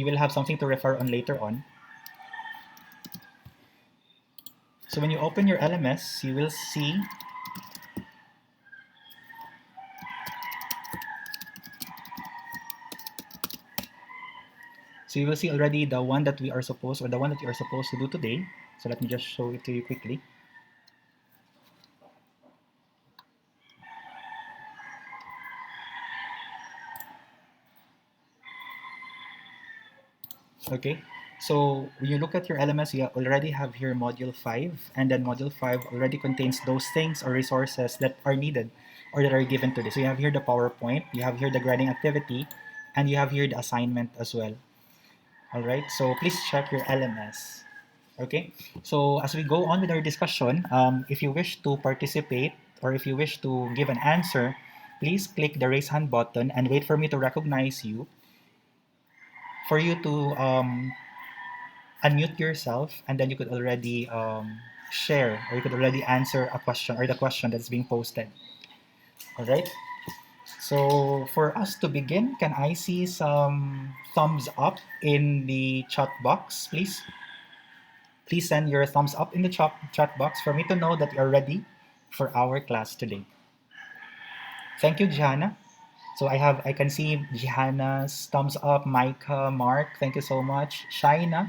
you will have something to refer on later on. So when you open your LMS, you will see already the one that we are supposed, or the one that you are supposed to do today. So let me just show it to you quickly. Okay, so when you look at your LMS, you already have here module 5, and then module 5 already contains those things or resources that are needed or that are given to this. So you have here the PowerPoint, you have here the grading activity, and you have here the assignment as well. All right, so please check your LMS. Okay, so as we go on with our discussion, if you wish to participate or if you wish to give an answer, please click the raise hand button and wait for me to recognize you for you to unmute yourself, and then you could already share, or you could already answer a question or the question that's being posted. All right. So for us to begin, can I see some thumbs up in the chat box, please? Please send your thumbs up in the chat box for me to know that you're ready for our class today. Thank you, Gianna. So I can see Gianna's thumbs up, Micah, Mark, thank you so much. Shaina,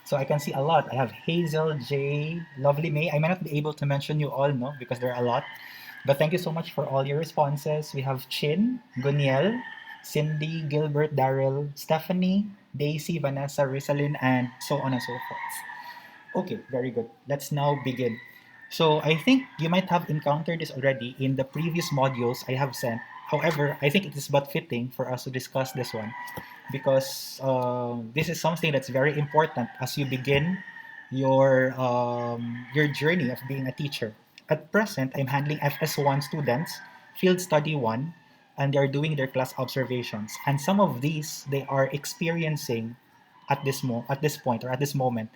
so I can see a lot. I have Hazel, Jay, Lovely May. I may not be able to mention you all, no, because there are a lot. But thank you so much for all your responses. We have Chin, Guniel, Cindy, Gilbert, Daryl, Stephanie, Daisy, Vanessa, Rizalyn, and so on and so forth. Okay, very good. Let's now begin. So I think you might have encountered this already in the previous modules I have sent. However, I think it is but fitting for us to discuss this one because this is something that's very important as you begin your journey of being a teacher. At present, I'm handling FS1 students, Field Study 1, and they're doing their class observations. And some of these they are experiencing at this point or at this moment.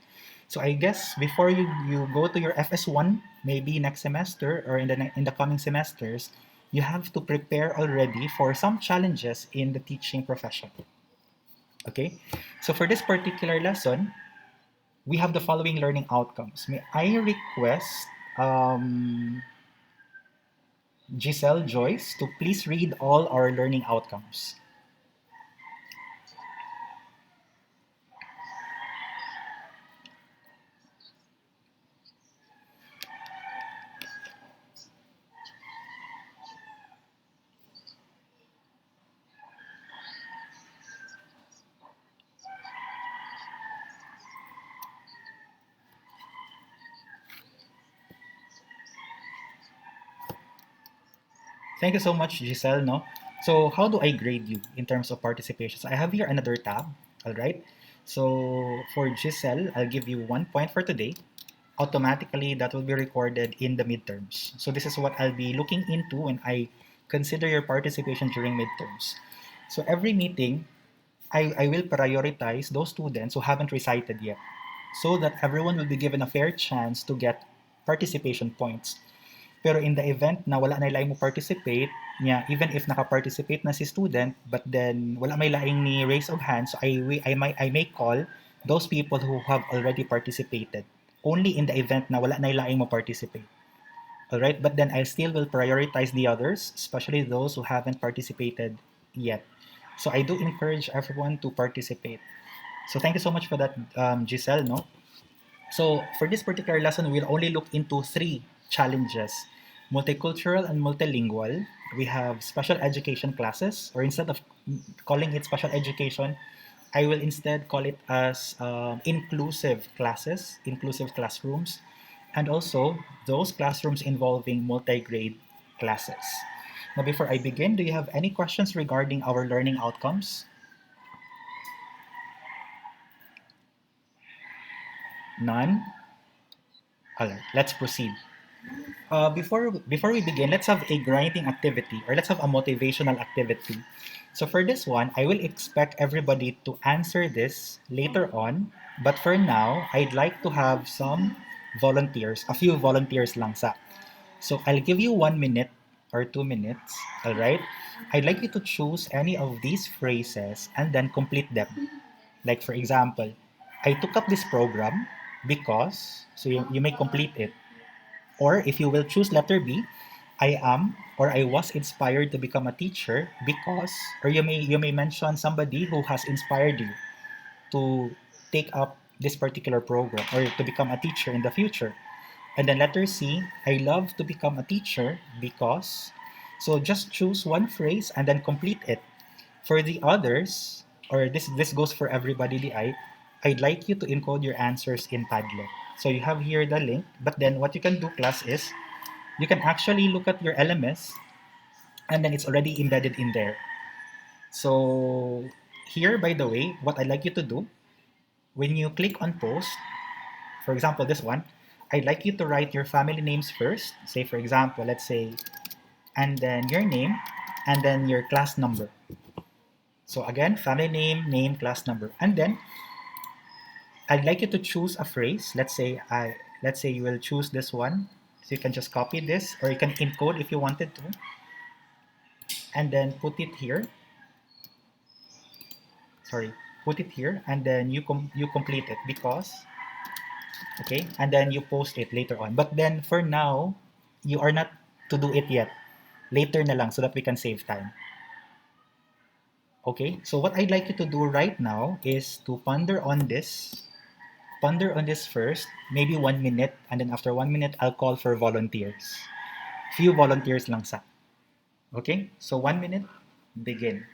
So I guess before you go to your FS1, maybe next semester or in the coming semesters, you have to prepare already for some challenges in the teaching profession. Okay, so for this particular lesson, we have the following learning outcomes. May I request Giselle Joyce to please read all our learning outcomes. Thank you so much, Giselle. No, so how do I grade you in terms of participation? So I have here another tab. All right. So for Giselle, I'll give you 1 point for today. Automatically, that will be recorded in the midterms. So this is what I'll be looking into when I consider your participation during midterms. So every meeting, I will prioritize those students who haven't recited yet so that everyone will be given a fair chance to get participation points. Pero in the event na wala na laing mo participate, niya, even if naka-participate na si student, but then wala may laing ni raise of hands, so I may call those people who have already participated only in the event na wala na laing mo participate. Alright, but then I still will prioritize the others, especially those who haven't participated yet. So I do encourage everyone to participate. So thank you so much for that, Giselle. No. So for this particular lesson, we'll only look into 3 challenges: multicultural and multilingual. We have special education classes, or instead of calling it special education, I will instead call it as inclusive classes, inclusive classrooms, and also those classrooms involving multi-grade classes. Now, before I begin, do you have any questions regarding our learning outcomes? None? All right, let's proceed. Before we begin, let's have a grinding activity, or let's have a motivational activity. So for this one, I will expect everybody to answer this later on. But for now, I'd like to have some volunteers, a few volunteers lang sa. So I'll give you 1 minute or 2 minutes. All right. I'd like you to choose any of these phrases and then complete them. Like for example, I took up this program because, so you may complete it. Or if you will choose letter B, I am or I was inspired to become a teacher because, or you may mention somebody who has inspired you to take up this particular program or to become a teacher in the future. And then letter C, I love to become a teacher because. So just choose one phrase and then complete it. For the others, or this goes for everybody, I'd like you to encode your answers in Padlet. So you have here the link, but then what you can do, class, is you can actually look at your LMS and then it's already embedded in there. So here, by the way, what I'd like you to do, when you click on post, for example, this one, I'd like you to write your family names first. Say, for example, let's say, and then your name, and then your class number. So again, family name, class number. And then I'd like you to choose a phrase. Let's say you will choose this one. So you can just copy this or you can encode if you wanted to. And then put it here. Sorry, put it here and then you complete it because okay, and then you post it later on. But then for now, you are not to do it yet. Later na lang so that we can save time. Okay, so what I'd like you to do right now is to ponder on this first, maybe 1 minute, and then after 1 minute, I'll call for volunteers. Few volunteers lang sa. Okay, so 1 minute, begin.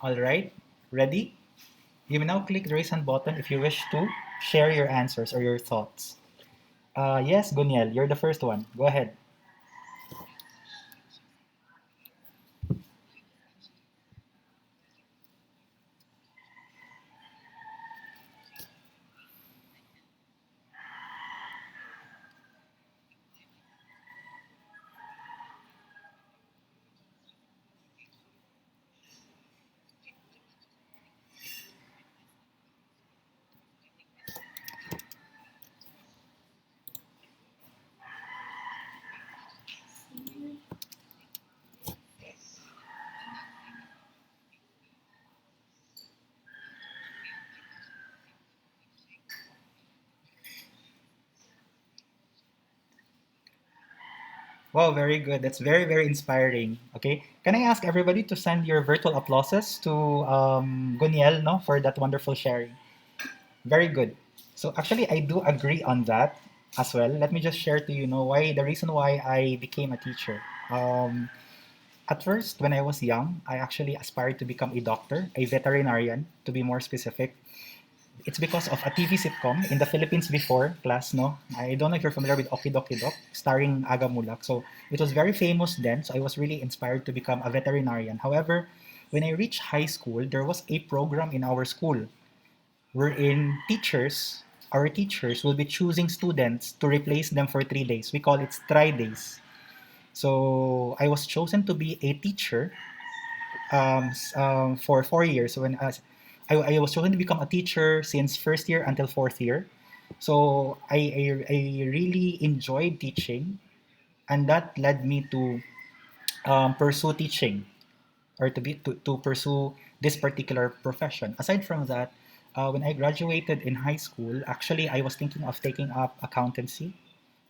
All right, ready? You may now click the raise hand button if you wish to share your answers or your thoughts. Yes, Guniel, you're the first one. Go ahead. Wow, very good. That's very, very inspiring. Okay. Can I ask everybody to send your virtual applauses to Guniel, no, for that wonderful sharing? Very good. So actually, I do agree on that as well. Let me just share to you know why the reason why I became a teacher. At first, when I was young, I actually aspired to become a doctor, a veterinarian, to be more specific. It's because of a TV sitcom in the Philippines before, class, no? I don't know if you're familiar with Okidoki Doc, starring Aga Mulak. So it was very famous then, so I was really inspired to become a veterinarian. However, when I reached high school, there was a program in our school wherein our teachers will be choosing students to replace them for 3 days. We call it try days. So I was chosen to be a teacher for 4 years. So I was chosen to become a teacher since first year until fourth year. So I really enjoyed teaching, and that led me to pursue teaching, or to pursue this particular profession. Aside from that, when I graduated in high school, actually I was thinking of taking up accountancy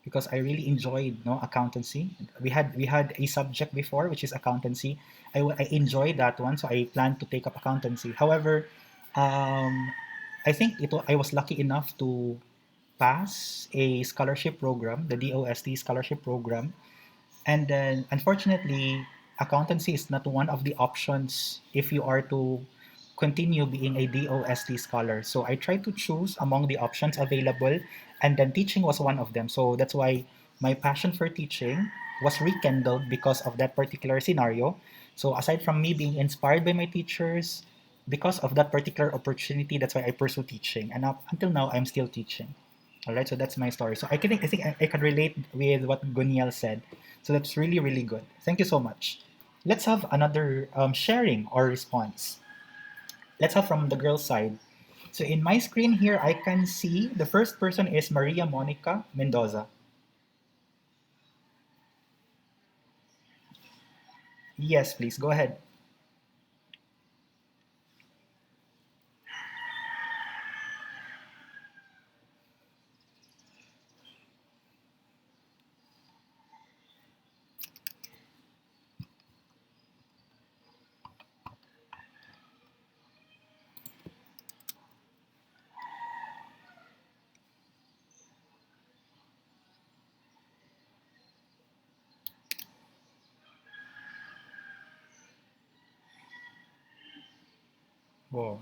because I really enjoyed, accountancy. We had a subject before which is accountancy. I enjoyed that one, so I planned to take up accountancy. However, um, I think I was lucky enough to pass a scholarship program, the DOST scholarship program, and then, unfortunately, accountancy is not one of the options if you are to continue being a DOST scholar. So I tried to choose among the options available, and then teaching was one of them. So that's why my passion for teaching was rekindled because of that particular scenario. So aside from me being inspired by my teachers, because of that particular opportunity, that's why I pursue teaching. And up until now, I'm still teaching. All right, so that's my story. So I think I can relate with what Guniel said. So that's really, really good. Thank you so much. Let's have another sharing or response. Let's have from the girl side. So in my screen here, I can see the first person is Maria Monica Mendoza. Yes, please go ahead. Whoa.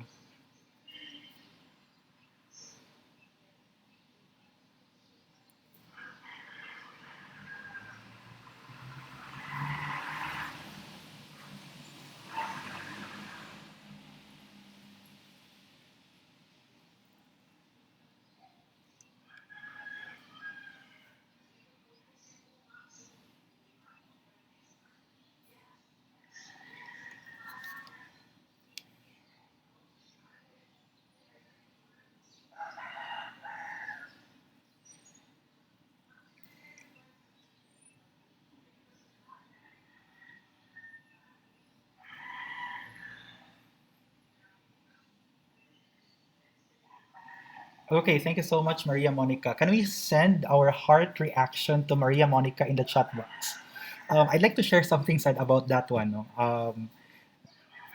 Okay, thank you so much, Maria Monica. Can we send our heart reaction to Maria Monica in the chat box? I'd like to share something sad about that one. No?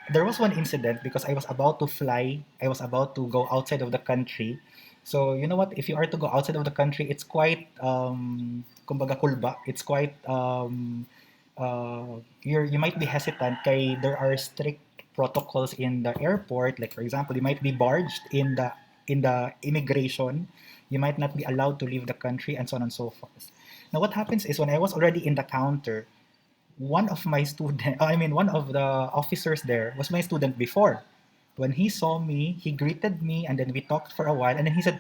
There was one incident because I was about to fly. I was about to go outside of the country. So you know what? If you are to go outside of the country, it's quite kumbaga kulba. It's quite you might be hesitant. Kay there are strict protocols in the airport. Like for example, you might be barged in the immigration. You might not be allowed to leave the country, and so on and so forth. Now, what happens is when I was already in the counter, one of my student I mean one of the officers there was my student before. When he saw me, he greeted me, and then we talked for a while, and then he said,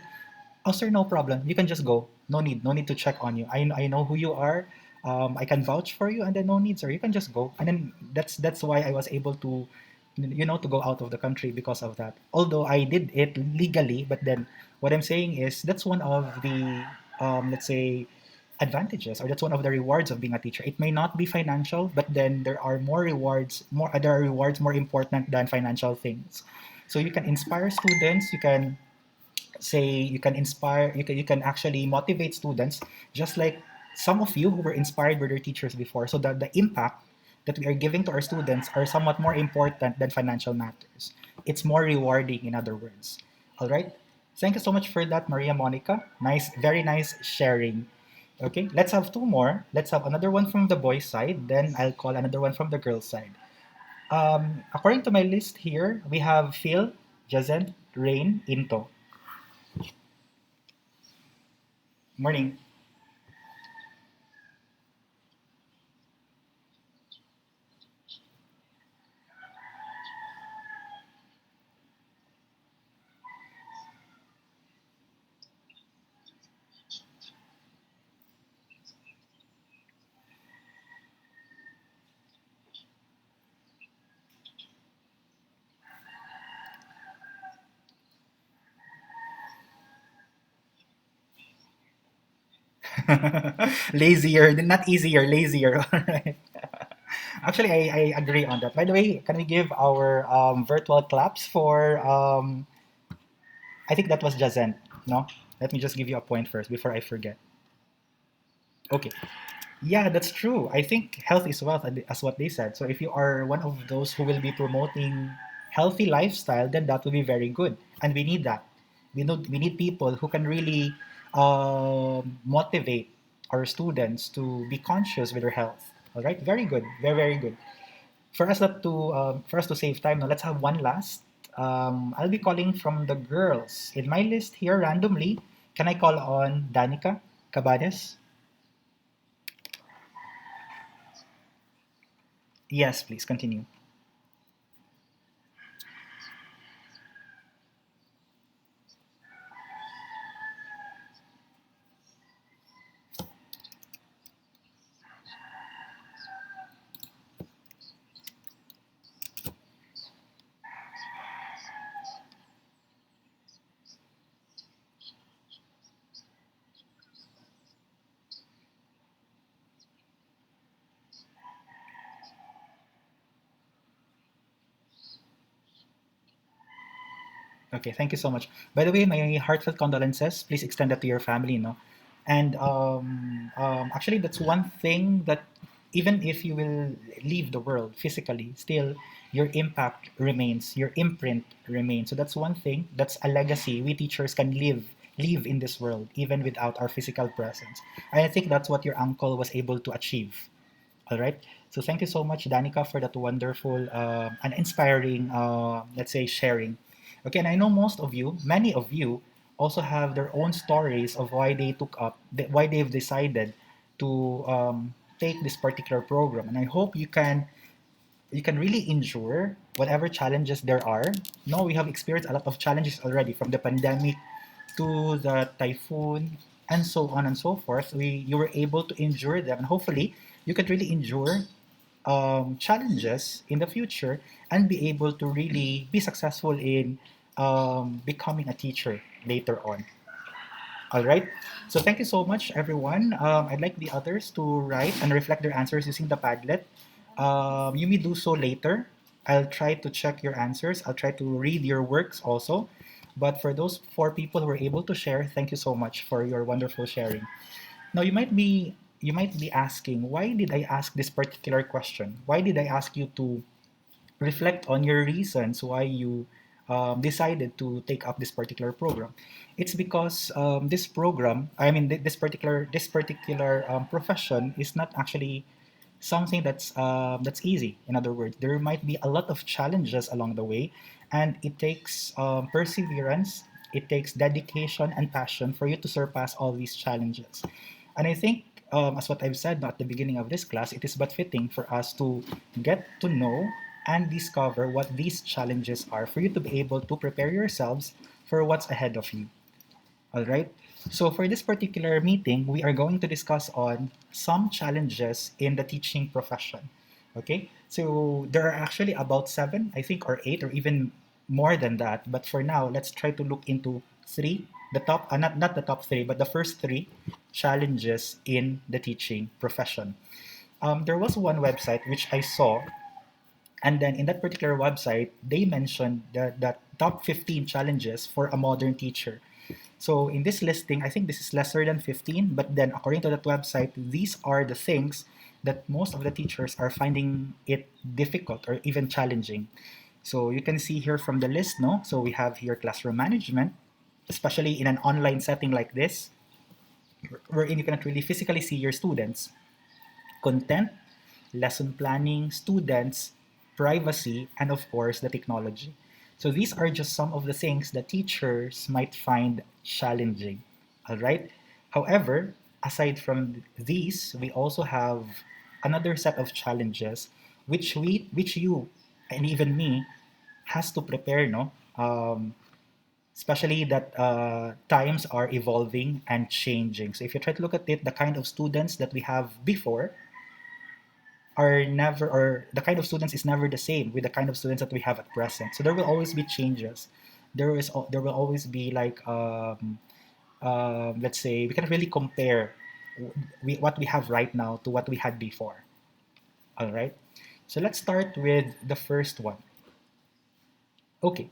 "Oh sir, no problem, you can just go. No need to check on you. I know who you are. I can vouch for you, and then no need, sir, you can just go." And then that's why I was able to to go out of the country because of that, although I did it legally. But then what I'm saying is that's one of the let's say advantages, or that's one of the rewards of being a teacher. It may not be financial, but then there are more rewards, there are rewards more important than financial things. So you can inspire students, you can actually motivate students, just like some of you who were inspired by their teachers before. So that the impact that we are giving to our students are somewhat more important than financial matters. It's more rewarding, in other words. All right. Thank you so much for that, Maria Monica. Nice, very nice sharing. Okay, let's have two more. Let's have another one from the boys' side, then I'll call another one from the girls' side. According to my list here, we have Phil, Jazen, Rain, Into. Morning. Lazier, not easier, lazier. Alright. Actually, I agree on that. By the way, can we give our virtual claps for, I think that was Jazen, no? Let me just give you a point first before I forget. Okay. Yeah, that's true. I think health is wealth, as what they said. So if you are one of those who will be promoting healthy lifestyle, then that will be very good, and we need that. We need people who can really motivate our students to be conscious with their health. All right, very good, very very good. For us to save time, now let's have one last. I'll be calling from the girls in my list here randomly. Can I call on Danica Cabanes? Yes, please continue. Okay, thank you so much. By the way, my heartfelt condolences. Please extend that to your family, no? And actually, that's one thing that even if you will leave the world physically, still your impact remains, your imprint remains. So that's one thing. That's a legacy we teachers can live in this world even without our physical presence. And I think that's what your uncle was able to achieve. All right. So thank you so much, Danica, for that wonderful and inspiring, let's say, sharing. Okay, and I know most of you, many of you, also have their own stories of why they took up, why they've decided to take this particular program. And I hope you can really endure whatever challenges there are. No, we have experienced a lot of challenges already, from the pandemic to the typhoon and so on and so forth. You were able to endure them, and hopefully you could really endure challenges in the future and be able to really be successful in becoming a teacher later on. All right. So thank you so much, everyone. I'd like the others to write and reflect their answers using the Padlet. You may do so later. I'll try to check your answers. I'll try to read your works also. But for those four people who were able to share, thank you so much for your wonderful sharing. Now you might be asking, why did I ask this particular question? Why did I ask you to reflect on your reasons why you decided to take up this particular program? It's because this program, I mean, this particular profession is not actually something that's easy. In other words, there might be a lot of challenges along the way, and it takes perseverance, it takes dedication and passion for you to surpass all these challenges. And I think, as what I've said at the beginning of this class, it is but fitting for us to get to know and discover what these challenges are for you to be able to prepare yourselves for what's ahead of you. All right. So for this particular meeting, we are going to discuss on some challenges in the teaching profession. Okay. So there are actually about seven, I think, or eight, or even more than that. But for now, let's try to look into three, the top, not the top three, but the first three challenges in the teaching profession. There was one website which I saw, and then in that particular website, they mentioned that top 15 challenges for a modern teacher. So in this listing, I think this is lesser than 15, but then according to that website, these are the things that most of the teachers are finding it difficult or even challenging. So you can see here from the list, no? So we have here classroom management, especially in an online setting like this, wherein you cannot really physically see your students. Content, lesson planning, students, privacy, and of course, the technology. So these are just some of the things that teachers might find challenging. All right. However, aside from these, we also have another set of challenges which you and even me has to prepare. No, especially that times are evolving and changing. So if you try to look at it, the kind of students that we have before are never, or the kind of students is never the same with the kind of students that we have at present. So there will always be changes. There will always be like let's say we can really compare what we have right now to what we had before. All right. So let's start with the first one. Okay.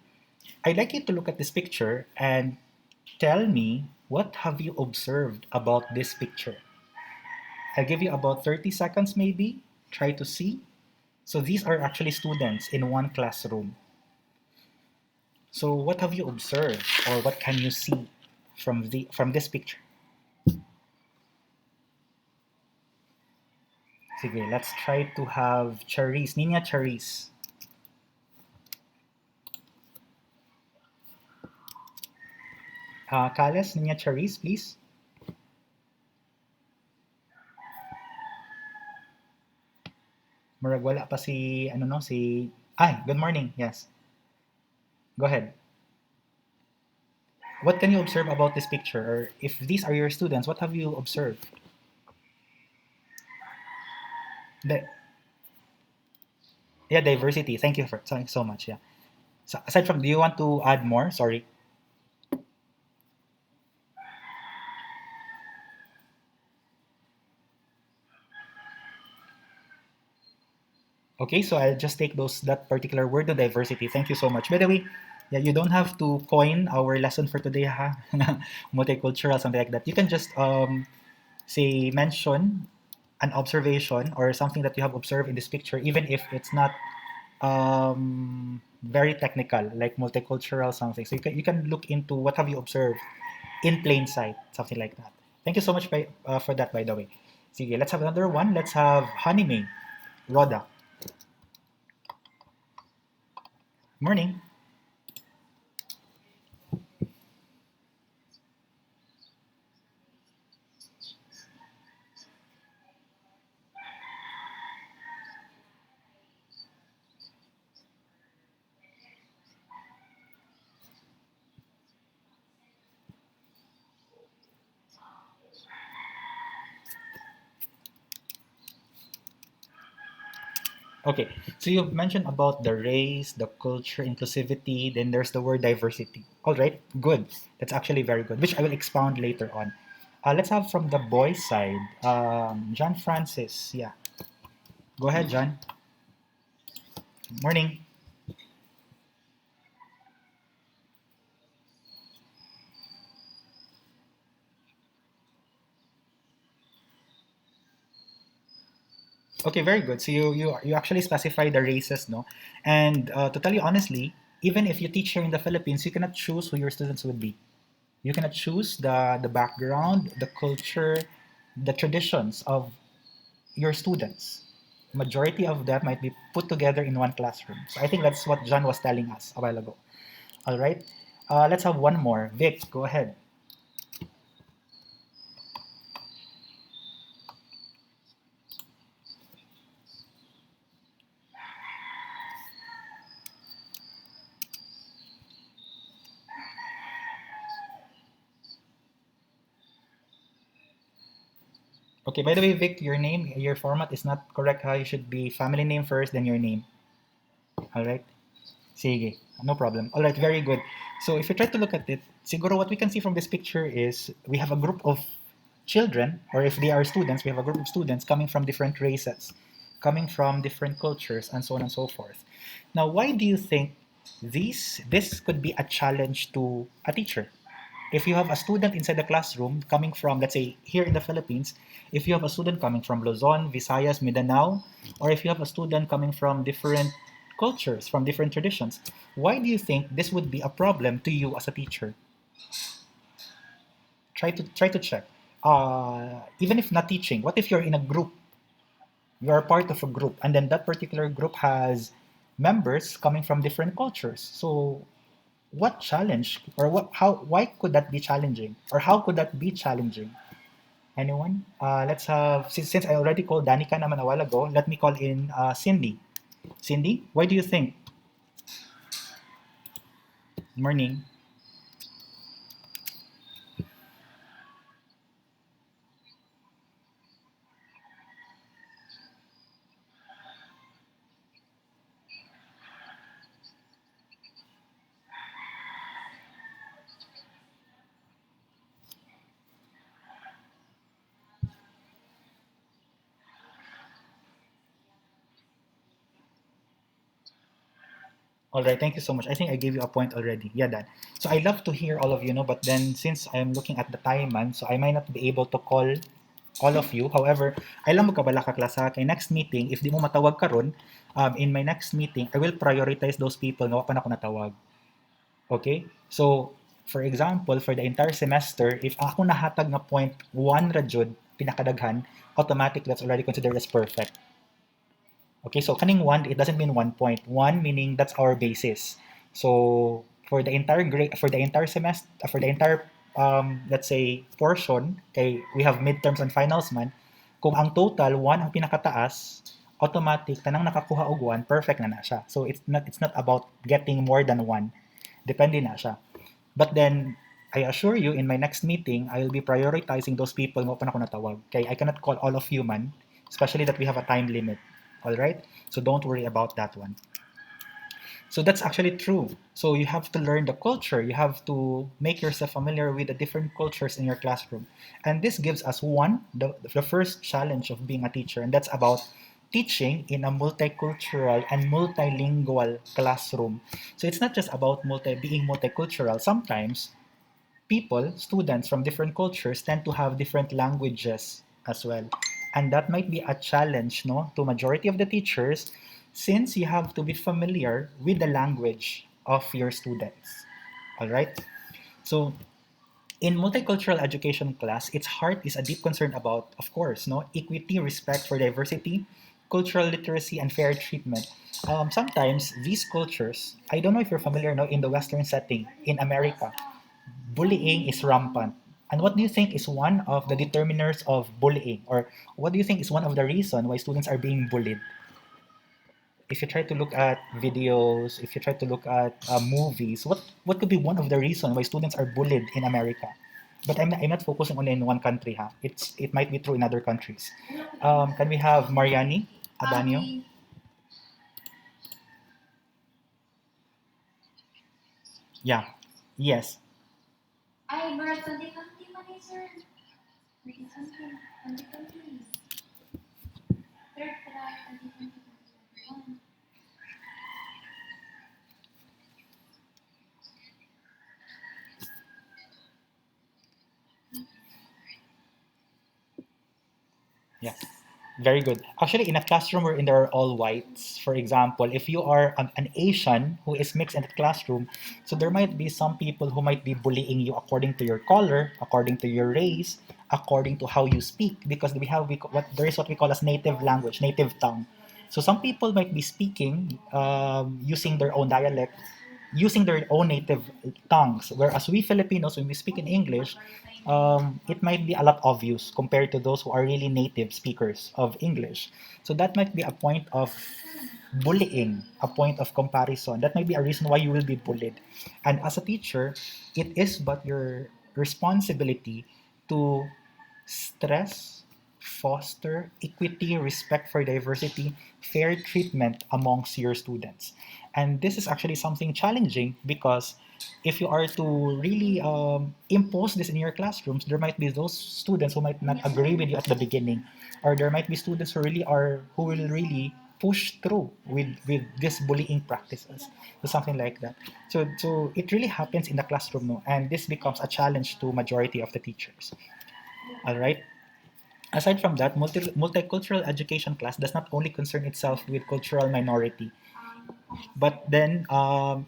I'd like you to look at this picture and tell me what have you observed about this picture. I'll give you about 30 seconds maybe. Try to see. So these are actually students in one classroom. So what have you observed or what can you see from this picture? Sige, let's try to have Charis, Nina Charis. Kales, Nina Charis, please. Murag wala pa si, ano no, si... Ay, good morning, yes. Go ahead. What can you observe about this picture? Or if these are your students, what have you observed? The, yeah, diversity. Thank you so much. Yeah. So aside from, do you want to add more? Sorry. Okay, so I'll just take that particular word, the diversity. Thank you so much. By the way, yeah, you don't have to coin our lesson for today, ha? Multicultural, something like that. You can just say mention an observation or something that you have observed in this picture, even if it's not very technical, like multicultural something. So you can look into what have you observed in plain sight, something like that. Thank you so much for that, by the way. Sige, let's have another one. Let's have Honey Roda. Morning. Okay, so you've mentioned about the race, the culture, inclusivity, then there's the word diversity. All right, good. That's actually very good, which I will expound later on. Let's have from the boys' side, John Francis. Yeah, go ahead, John. Morning. Okay, very good. So you actually specify the races, no? And to tell you honestly, even if you teach here in the Philippines, you cannot choose who your students would be. You cannot choose the background, the culture, the traditions of your students. Majority of that might be put together in one classroom. So I think that's what John was telling us a while ago. All right. Let's have one more. Vic, go ahead. Okay, by the way, Vic, your name, your format is not correct. How you should be family name first, then your name. All right. Sige, no problem. All right, very good. So if you try to look at it, siguro what we can see from this picture is we have a group of children, or if they are students, we have a group of students coming from different races, coming from different cultures, and so on and so forth. Now, why do you think this could be a challenge to a teacher? If you have a student inside the classroom coming from, let's say, here in the Philippines, if you have a student coming from Luzon, Visayas, Mindanao, or if you have a student coming from different cultures, from different traditions, why do you think this would be a problem to you as a teacher? Try to check. Even if not teaching, what if you're in a group? You are part of a group, and then that particular group has members coming from different cultures. So what challenge or why could that be challenging or how could that be challenging? Anyone? Let's have since I already called Danica naman a while ago, let me call in Cindy. Cindy, why do you think? Morning. All right, thank you so much. I think I gave you a point already. Yeah, Dan. So I love to hear all of you, no, but then since I'm looking at the time, man, so I might not be able to call all of you. However, ay lang magkabala ka klasa kay next meeting, if di mo matawag karon, in my next meeting, I will prioritize those people nga wa pa na ako natawag. Okay? So, for example, for the entire semester, if ako nahatag na point 1 ra jud pinakadaghan, automatic that's already considered as perfect. Okay, so kaning 1, it doesn't mean 1 point. 1 meaning that's our basis. So, for the entire grade, for the entire semester, for the entire, let's say, portion, kay we have midterms and finals man, kung ang total, 1 ang pinakataas, automatic, tanang nakakuha og 1, perfect na siya. So, it's not about getting more than 1. Depende na siya. But then, I assure you, in my next meeting, I will be prioritizing those people mo pa na ako natawag. Okay, I cannot call all of you man, especially that we have a time limit. All right? So don't worry about that one. So that's actually true. So you have to learn the culture. You have to make yourself familiar with the different cultures in your classroom. And this gives us the first challenge of being a teacher, and that's about teaching in a multicultural and multilingual classroom. So it's not just about being multicultural. Sometimes students from different cultures tend to have different languages as well. And that might be a challenge, no, to majority of the teachers since you have to be familiar with the language of your students. All right? So in multicultural education class, its heart is a deep concern about, of course, no, equity, respect for diversity, cultural literacy, and fair treatment. Sometimes these cultures, I don't know if you're familiar, no, in the Western setting, in America, bullying is rampant. And what do you think is one of the determiners of bullying? Or what do you think is one of the reasons why students are being bullied? If you try to look at videos, if you try to look at movies, what could be one of the reasons why students are bullied in America? But I'm not focusing only in one country, ha? It might be true in other countries. Can we have Mariani Abanio? Yeah. Yes. Ay, Brad, kanti man eh, sir. Kanti. Third try, kanti. Yeah, very good. Actually, in a classroom wherein there are all whites, for example, if you are an Asian who is mixed in the classroom, so there might be some people who might be bullying you according to your color, according to your race, according to how you speak, because what there is what we call as native language, native tongue. So some people might be speaking using their own dialect, using their own native tongues. Whereas we Filipinos, when we speak in English, it might be a lot obvious compared to those who are really native speakers of English. So that might be a point of bullying, a point of comparison. That might be a reason why you will be bullied. And as a teacher, it is but your responsibility to stress, foster equity, respect for diversity, fair treatment amongst your students. And this is actually something challenging because if you are to really impose this in your classrooms, there might be those students who might not agree with you at the beginning, or there might be students who will really push through with these bullying practices, so something like that. So it really happens in the classroom, no? And this becomes a challenge to majority of the teachers. All right. Aside from that, multicultural education class does not only concern itself with cultural minority, but then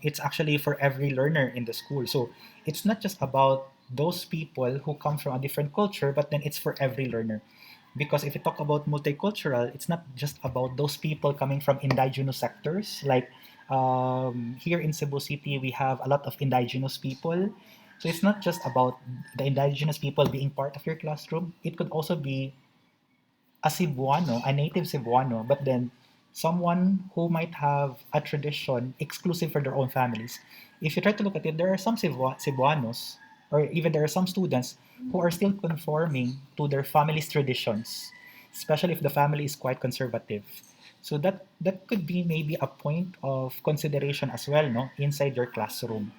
it's actually for every learner in the school. So it's not just about those people who come from a different culture, but then it's for every learner. Because if you talk about multicultural, it's not just about those people coming from indigenous sectors. Like here in Cebu City, we have a lot of indigenous people. So it's not just about the indigenous people being part of your classroom. It could also be a Cebuano, a native Cebuano, but then someone who might have a tradition exclusive for their own families. If you try to look at it, there are some Cebuanos, or even there are some students who are still conforming to their family's traditions, especially if the family is quite conservative. So that could be maybe a point of consideration as well, no, inside your classroom.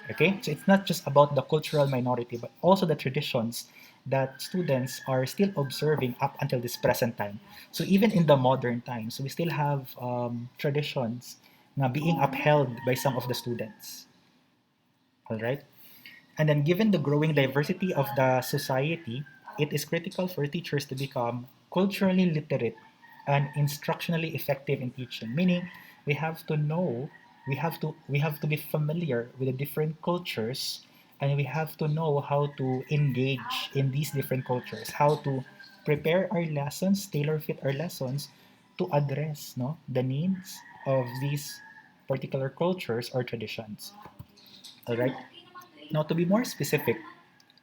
Okay, so it's not just about the cultural minority, but also the traditions that students are still observing up until this present time. So even in the modern times, we still have traditions na being upheld by some of the students. All right? And then, given the growing diversity of the society, it is critical for teachers to become culturally literate and instructionally effective in teaching. Meaning, we have to know, we have to be familiar with the different cultures, and we have to know how to engage in these different cultures, how to prepare our lessons, tailor fit our lessons to address the needs of these particular cultures or traditions. All right. Now, to be more specific,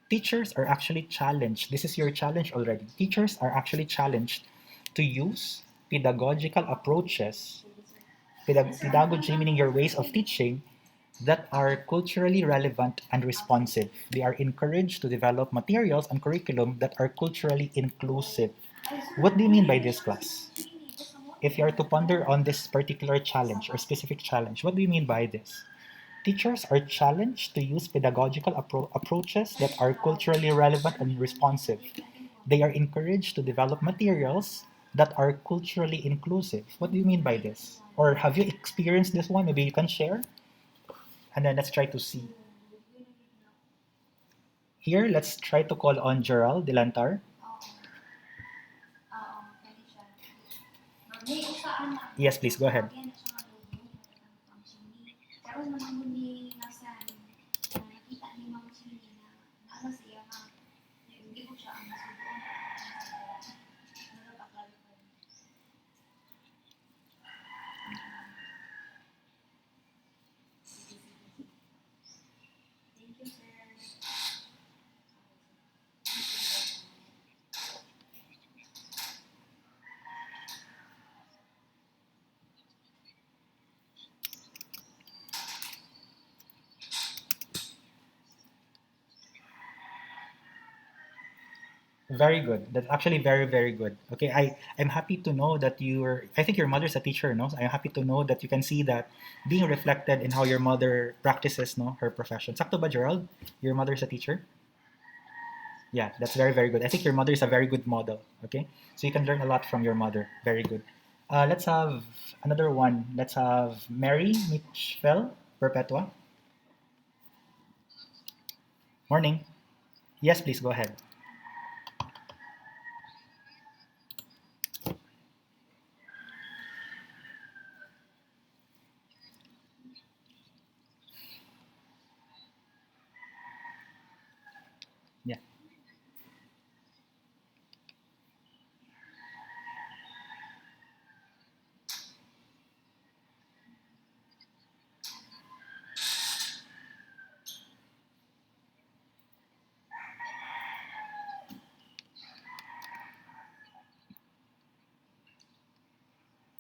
teachers are actually challenged. This is your challenge already. Teachers are actually challenged to use pedagogical approaches, pedagogy meaning your ways of teaching that are culturally relevant and responsive. They are encouraged to develop materials and curriculum that are culturally inclusive. What do you mean by this, class? If you are to ponder on this particular challenge or specific challenge, what do you mean by this? Teachers are challenged to use pedagogical approaches that are culturally relevant and responsive. They are encouraged to develop materials that are culturally inclusive. What do you mean by this? Or have you experienced this one? Maybe you can share? And then let's try to see. Here, let's try to call on Gerald Delantar. Yes, please, go ahead. Very good. That's actually very, very good. Okay, I'm happy to know that I think your mother's a teacher, no? So I'm happy to know that you can see that being reflected in how your mother practices, no, her profession. Sakto ba, Gerald? Your mother's a teacher? Yeah, that's very, very good. I think your mother is a very good model. Okay, so you can learn a lot from your mother. Very good. Let's have another one. Let's have Mary Mitchell Perpetua. Morning. Yes, please go ahead. Yeah.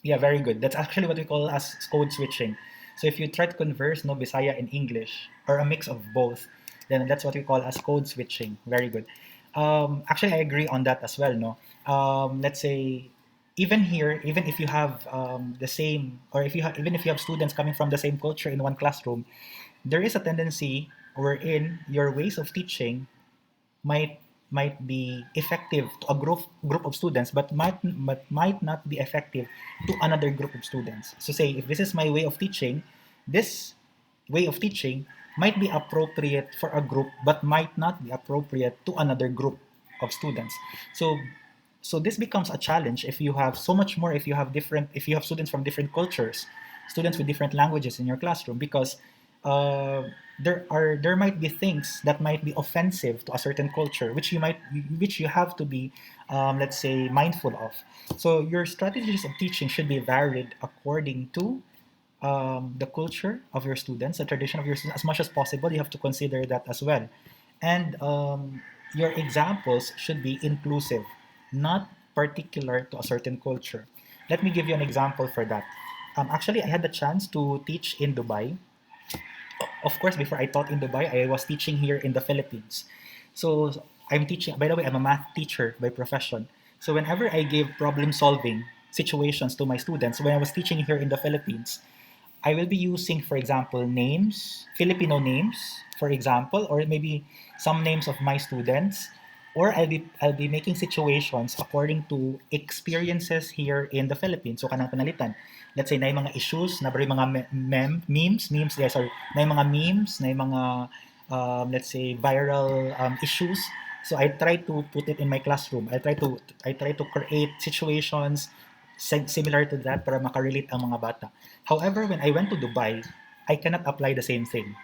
Yeah, very good. That's actually what we call as code switching. So if you try to converse no Bisaya and English or a mix of both, then that's what we call as code switching. Very good. Actually, I agree on that as well. No, let's say even here, even if you have the same, or if you have even if you have students coming from the same culture in one classroom, there is a tendency wherein your ways of teaching might might be effective to a group of students but might not be effective to another group of students. So say if this is my way of teaching, this way of teaching might be appropriate for a group but might not be appropriate to another group of students. So this becomes a challenge if you have so much more, if you have students from different cultures, students with different languages in your classroom, because uh, there might be things that might be offensive to a certain culture which you have to be let's say mindful of. So your strategies of teaching should be varied according to the culture of your students, the tradition of your students. As much as possible, you have to consider that as well. And your examples should be inclusive, not particular to a certain culture. Let me give you an example for that. Actually, I had the chance to teach in Dubai. Of course, before I taught in Dubai, I was teaching here in the Philippines. So I'm teaching, by the way, I'm a math teacher by profession. So whenever I gave problem solving situations to my students, when I was teaching here in the Philippines, I will be using, for example, names, Filipino names, for example, or maybe some names of my students. or I'll be making situations according to experiences here in the Philippines. So kanang panalitan. Let's say na yung mga issues, na yung mga memes, yeah, sorry, na yung mga memes, na yung mga let's say viral issues. So I try to put it in my classroom. I try to create situations similar to that para makarelate ang mga bata. However, when I went to Dubai, I cannot apply the same thing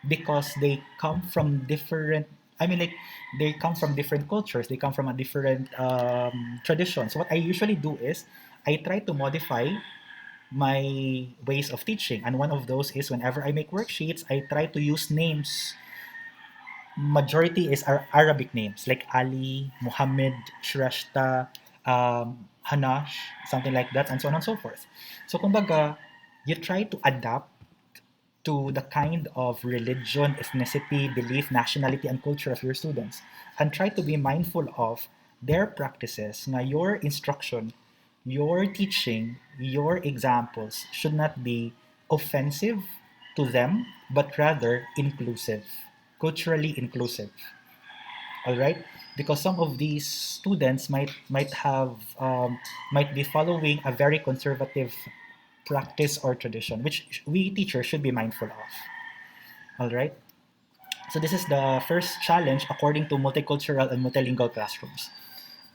because they come from different, I mean, like, they come from different cultures, they come from a different tradition. So what I usually do is I try to modify my ways of teaching, and one of those is whenever I make worksheets, I try to use names. Majority is Arabic names like Ali, Muhammad, Shrashta, Hanash, something like that, and so on and so forth. So kumbaga, you try to adapt to the kind of religion, ethnicity, belief, nationality, and culture of your students, and try to be mindful of their practices. Now, your instruction, your teaching, your examples should not be offensive to them, but rather inclusive, culturally inclusive. All right, because some of these students might be following a very conservative practice or tradition, which we teachers should be mindful of. All right. So this is the first challenge according to multicultural and multilingual classrooms.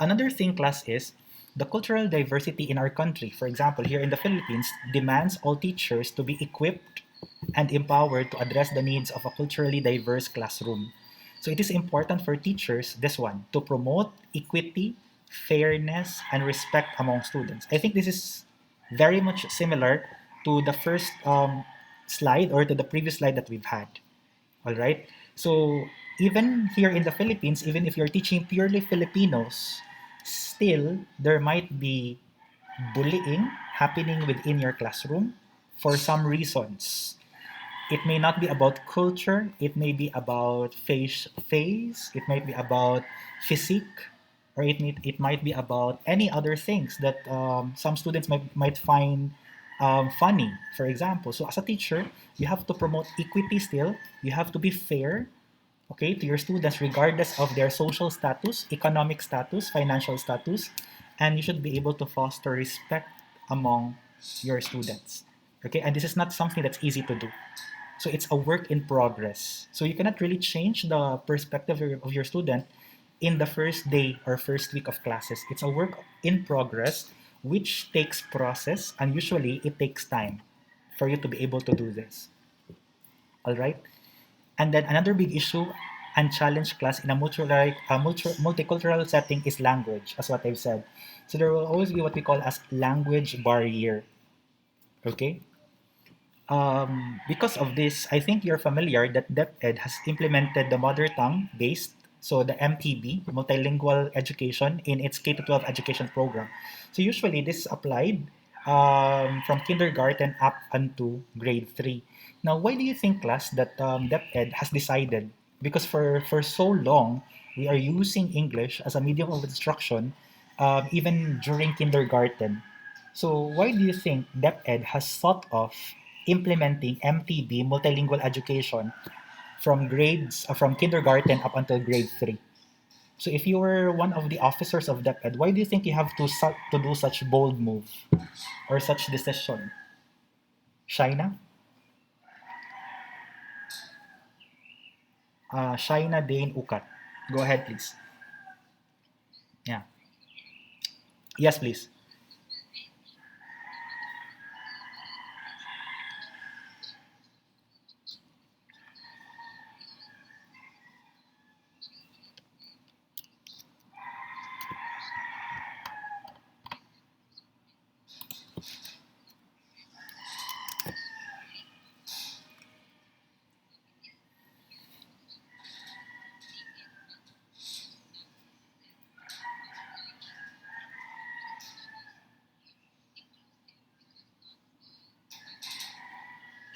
Another thing, class, is the cultural diversity in our country. For example, here in the Philippines, demands all teachers to be equipped and empowered to address the needs of a culturally diverse classroom. So it is important for teachers, this one, to promote equity, fairness, and respect among students. I think this is very much similar to the first slide, or to the previous slide that we've had. All right. So even here in the Philippines, even if you're teaching purely Filipinos, still there might be bullying happening within your classroom for some reasons. It may not be about culture, it may be about face, it might be about physique, or it might be about any other things that some students might find funny, for example. So as a teacher, you have to promote equity still, you have to be fair, okay, to your students regardless of their social status, economic status, financial status, and you should be able to foster respect among your students. Okay, and this is not something that's easy to do. So it's a work in progress. So you cannot really change the perspective of your student in the first day or first week of classes. It's a work in progress which takes process, and usually it takes time for you to be able to do this. All right? And then another big issue and challenge, class, in a multicultural setting is language, as what I've said. So there will always be what we call as language barrier. Okay? Because of this, I think you're familiar that DepEd has implemented the mother tongue based, so the MTB, multilingual education, in its K-12 education program. So usually this is applied from kindergarten up unto grade 3. Now, why do you think, class, that DepEd has decided? Because for so long, we are using English as a medium of instruction, even during kindergarten. So why do you think DepEd has thought of implementing MTB, multilingual education, from kindergarten up until grade 3? So if you were one of the officers of DepEd, why do you think you have to do such bold move or such decision? Shaina? Shaina Dane Ukat. Go ahead, please. Yeah. Yes, please.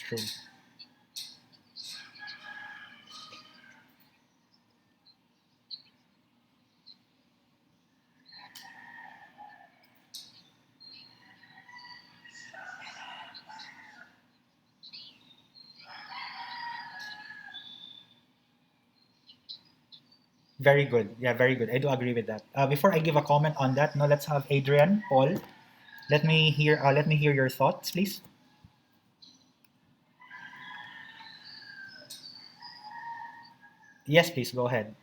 True. Very good. Yeah, very good. I do agree with that. Before I give a comment on that, now let's have Adrian, Paul. Let me hear your thoughts, please. Yes, please go ahead.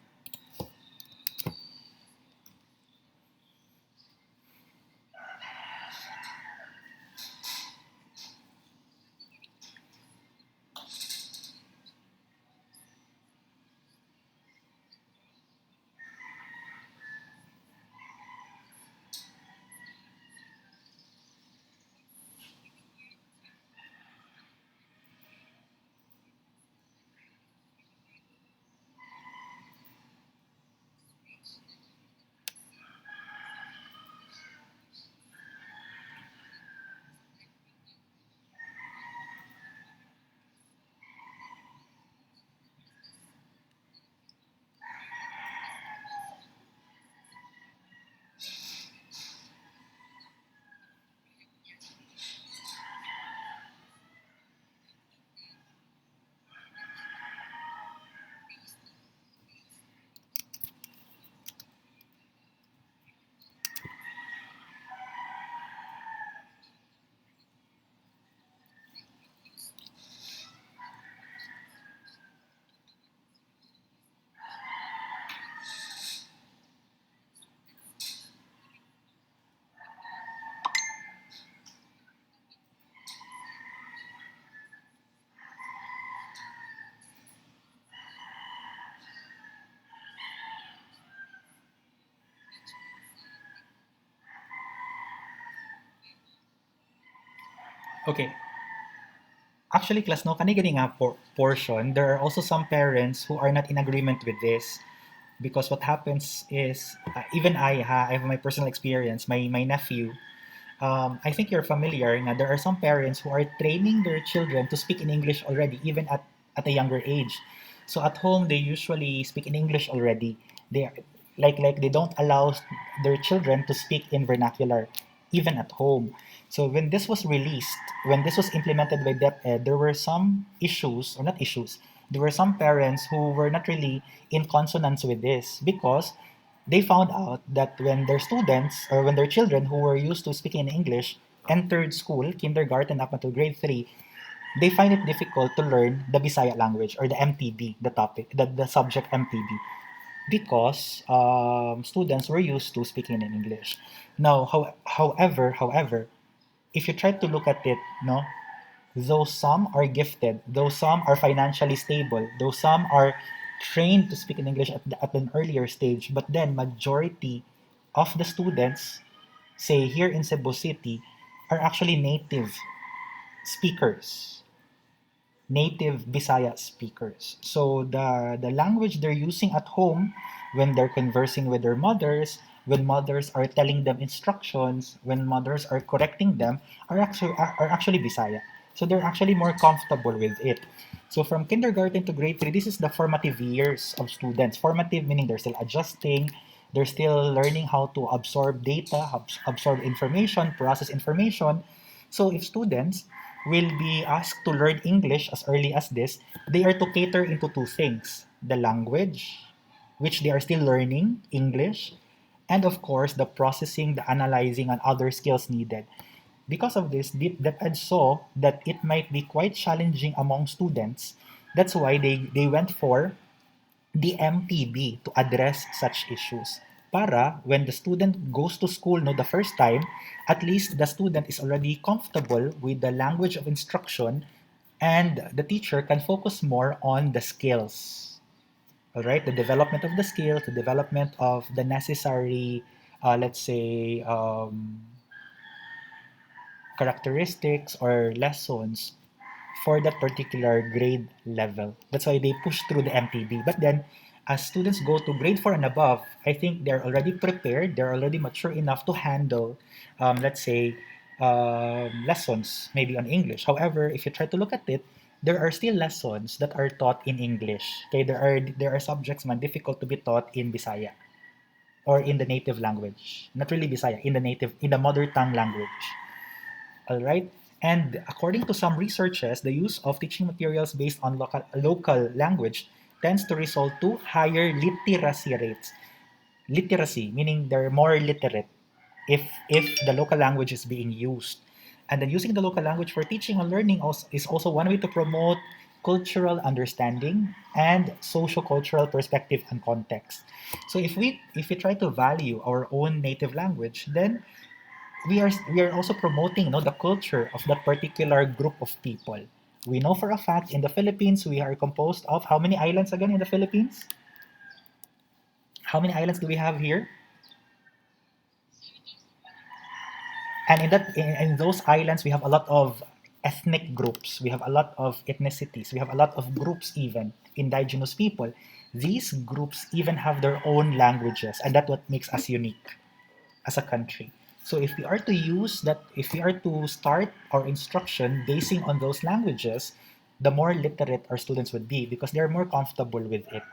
Okay. Actually, class, no, kanigani nga portion, there are also some parents who are not in agreement with this because what happens is, even I have my personal experience, my nephew, I think you're familiar na there are some parents who are training their children to speak in English already, even at a younger age. So at home, they usually speak in English already. They like they don't allow their children to speak in vernacular, even at home. So when this was released, when this was implemented by DepEd, there were some issues, or not issues, there were some parents who were not really in consonance with this because they found out that when their students or when their children who were used to speaking in English entered school, kindergarten up until grade 3, they find it difficult to learn the Bisaya language or the MTB, the topic, the subject MTB, because students were used to speaking in English. Now, however, if you try to look at it, no, though some are gifted, though some are financially stable, though some are trained to speak in English at an earlier stage, but then majority of the students, say here in Cebu City, are actually native speakers, native Bisaya speakers. So the language they're using at home when they're conversing with their mothers, when mothers are telling them instructions, when mothers are correcting them, are actually Bisaya. So they're actually more comfortable with it. So from kindergarten to grade 3, this is the formative years of students. Formative meaning they're still adjusting, they're still learning how to absorb data, absorb information, process information. So if students will be asked to learn English as early as this, they are to cater into two things: the language, which they are still learning, English, and of course, the processing, the analyzing, and other skills needed. Because of this, DepEd saw that it might be quite challenging among students. That's why they went for the MPB to address such issues. Para when the student goes to school no the first time, at least the student is already comfortable with the language of instruction and the teacher can focus more on the skills. All right, the development of the skills, the development of the necessary, let's say, characteristics or lessons for that particular grade level. That's why they push through the MPB. But then, as students go to grade 4 and above, I think they're already prepared, they're already mature enough to handle, let's say, lessons maybe on English. However, if you try to look at it, there are still lessons that are taught in English. Okay, there are subjects man difficult to be taught in Bisaya or in the native language. Not really Bisaya, in the mother tongue language. All right. And according to some researchers, the use of teaching materials based on local language tends to result to higher literacy rates. Literacy, meaning they're more literate if the local language is being used. And then using the local language for teaching and learning is also one way to promote cultural understanding and socio-cultural perspective and context. So if we try to value our own native language, then we are also promoting, the culture of that particular group of people. We know for a fact in the Philippines we are composed of how many islands again in the Philippines? How many islands do we have here? And in those islands we have a lot of ethnic groups, we have a lot of ethnicities, we have a lot of groups, even indigenous people. These groups even have their own languages, and that's what makes us unique as a country. So if we are to start our instruction basing on those languages, the more literate our students would be because they're more comfortable with it.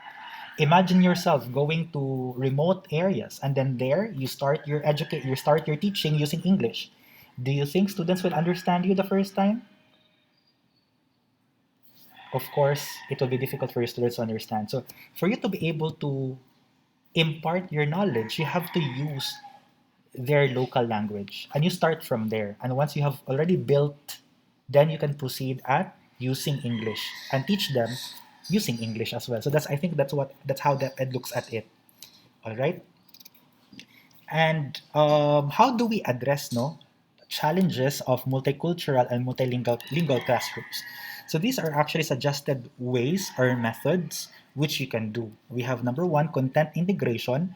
Imagine yourself going to remote areas and then there you start your teaching using English. Do you think students will understand you the first time? Of course, it will be difficult for your students to understand. So for you to be able to impart your knowledge, you have to use their local language and you start from there. And once you have already built, then you can proceed at using English and teach them using English as well. So that's how that Ed looks at it. All right. And how do we address challenges of multicultural and multilingual lingual classrooms? So these are actually suggested ways or methods which you can do. We have number one, content integration,